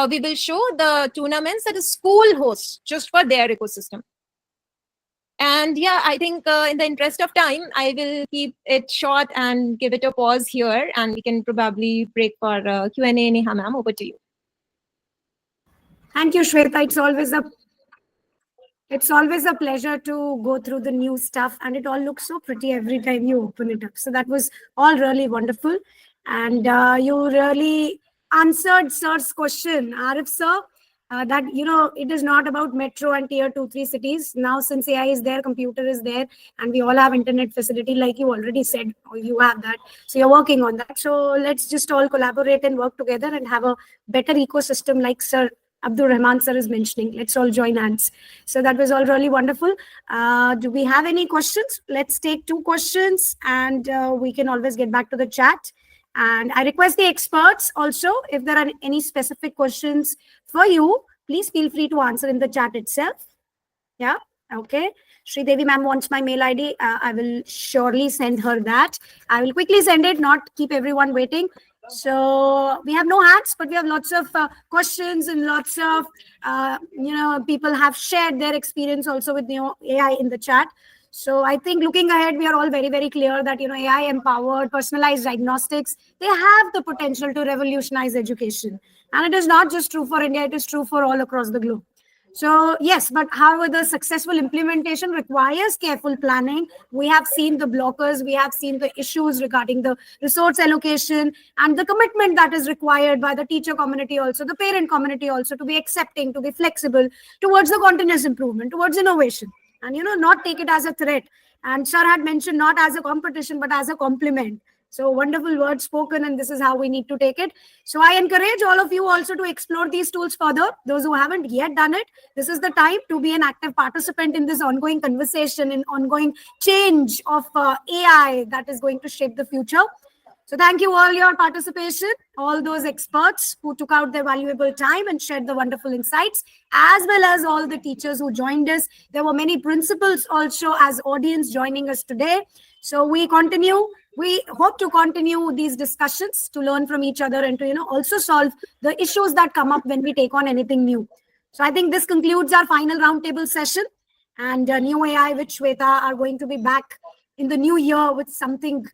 we will show the tournaments that a school hosts just for their ecosystem. And yeah, I think in the interest of time, I will keep it short and give it a pause here, and we can probably break for Q&A. Neha ma'am, over to you. Thank you, Shweta. It's always a pleasure to go through the new stuff, and it all looks so pretty every time you open it up. So that was all really wonderful. And you really answered Sir's question, Arif sir, that, it is not about metro and tier 2-3 cities. Now, since AI is there, computer is there, and we all have internet facility, like you already said, or you have that. So you're working on that. So let's just all collaborate and work together and have a better ecosystem, like Sir Abdul Rahman sir is mentioning. Let's all join hands. So that was all really wonderful. Do we have any questions? Let's take 2 questions, and we can always get back to the chat. And I request the experts also, if there are any specific questions for you, please feel free to answer in the chat itself. Yeah, okay. Sri Devi ma'am wants my mail ID. I will surely send her that. I will quickly send it, not keep everyone waiting. So we have no hands, but we have lots of questions, and lots of, people have shared their experience also with AI in the chat. So I think looking ahead, we are all very, very clear that, AI empowered, personalized diagnostics, they have the potential to revolutionize education. And it is not just true for India, it is true for all across the globe. So yes, but however, the successful implementation requires careful planning. We have seen the blockers, we have seen the issues regarding the resource allocation, and the commitment that is required by the teacher community also, the parent community also, to be accepting, to be flexible towards the continuous improvement, towards innovation. And, not take it as a threat. And Sir had mentioned not as a competition, but as a complement. So wonderful words spoken, and this is how we need to take it. So I encourage all of you also to explore these tools further. Those who haven't yet done it, this is the time to be an active participant in this ongoing conversation, in ongoing change of AI that is going to shape the future. So thank you all your participation, all those experts who took out their valuable time and shared the wonderful insights, as well as all the teachers who joined us. There were many principals also as audience joining us today. So we hope to continue these discussions to learn from each other, and to, also solve the issues that come up when we take on anything new. So I think this concludes our final roundtable session, and New AI with Shweta are going to be back in the new year with something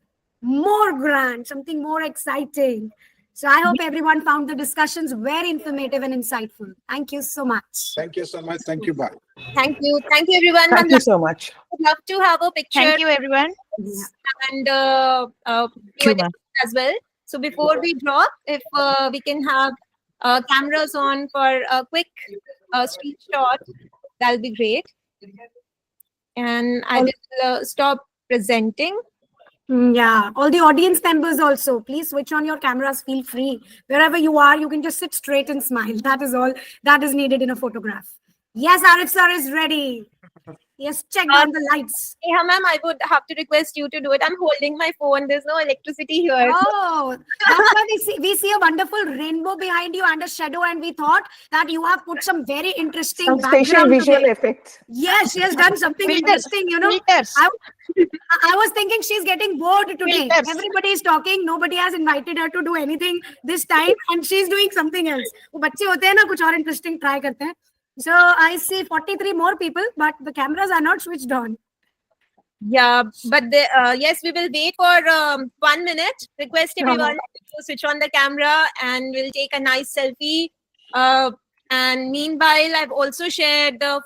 more grand, something more exciting. So I hope everyone found the discussions very informative and insightful. Thank you so much. Thank you so much. Thank you. Bye. Thank you. Thank you, everyone. Thank you so much. I'd love to have a picture. Thank you, everyone. And Q&A as well. So before we drop, if we can have cameras on for a quick screenshot, that'll be great. And I will stop presenting. Yeah, all the audience members also, please switch on your cameras, feel free. Wherever you are, you can just sit straight and smile. That is all that is needed in a photograph. Yes, Arif sir is ready. Yes, check on the lights. Yeah, ma'am, I would have to request you to do it. I'm holding my phone. There's no electricity here. Oh, that's why we see a wonderful rainbow behind you and a shadow, and we thought that you have put some very interesting Some spatial visual effects. Yes, she has done something interesting, I was thinking she's getting bored today. Filters. Everybody is talking. Nobody has invited her to do anything this time, and she's doing something else. वो बच्चे होते हैं ना, कुछ और interesting try करते हैं. So I see 43 more people, but the cameras are not switched on. Yeah, but yes, we will wait for 1 minute. Request everyone to switch on the camera and we'll take a nice selfie. And meanwhile, I've also shared the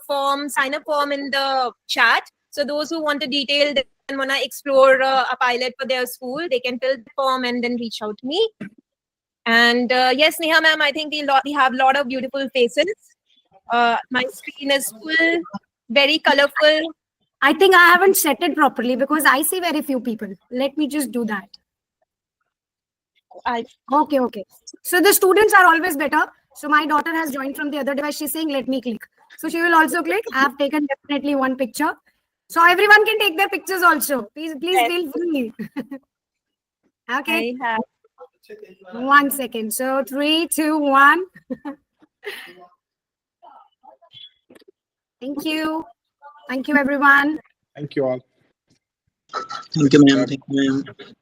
sign-up form in the chat. So those who want a detail and want to explore a pilot for their school, they can fill the form and then reach out to me. And yes, Neha ma'am, I think we have a lot of beautiful faces. My screen is full, very colorful. I think I haven't set it properly because I see very few people. Let me just do that. Okay. So the students are always better. So my daughter has joined from the other device. She's saying, let me click. So she will also click. I have taken definitely one picture. So everyone can take their pictures also. Please feel free. Okay. 1 second. So 3, 2, 1. Thank you. Thank you, everyone. Thank you all. Thank you, ma'am. Thank you, ma'am.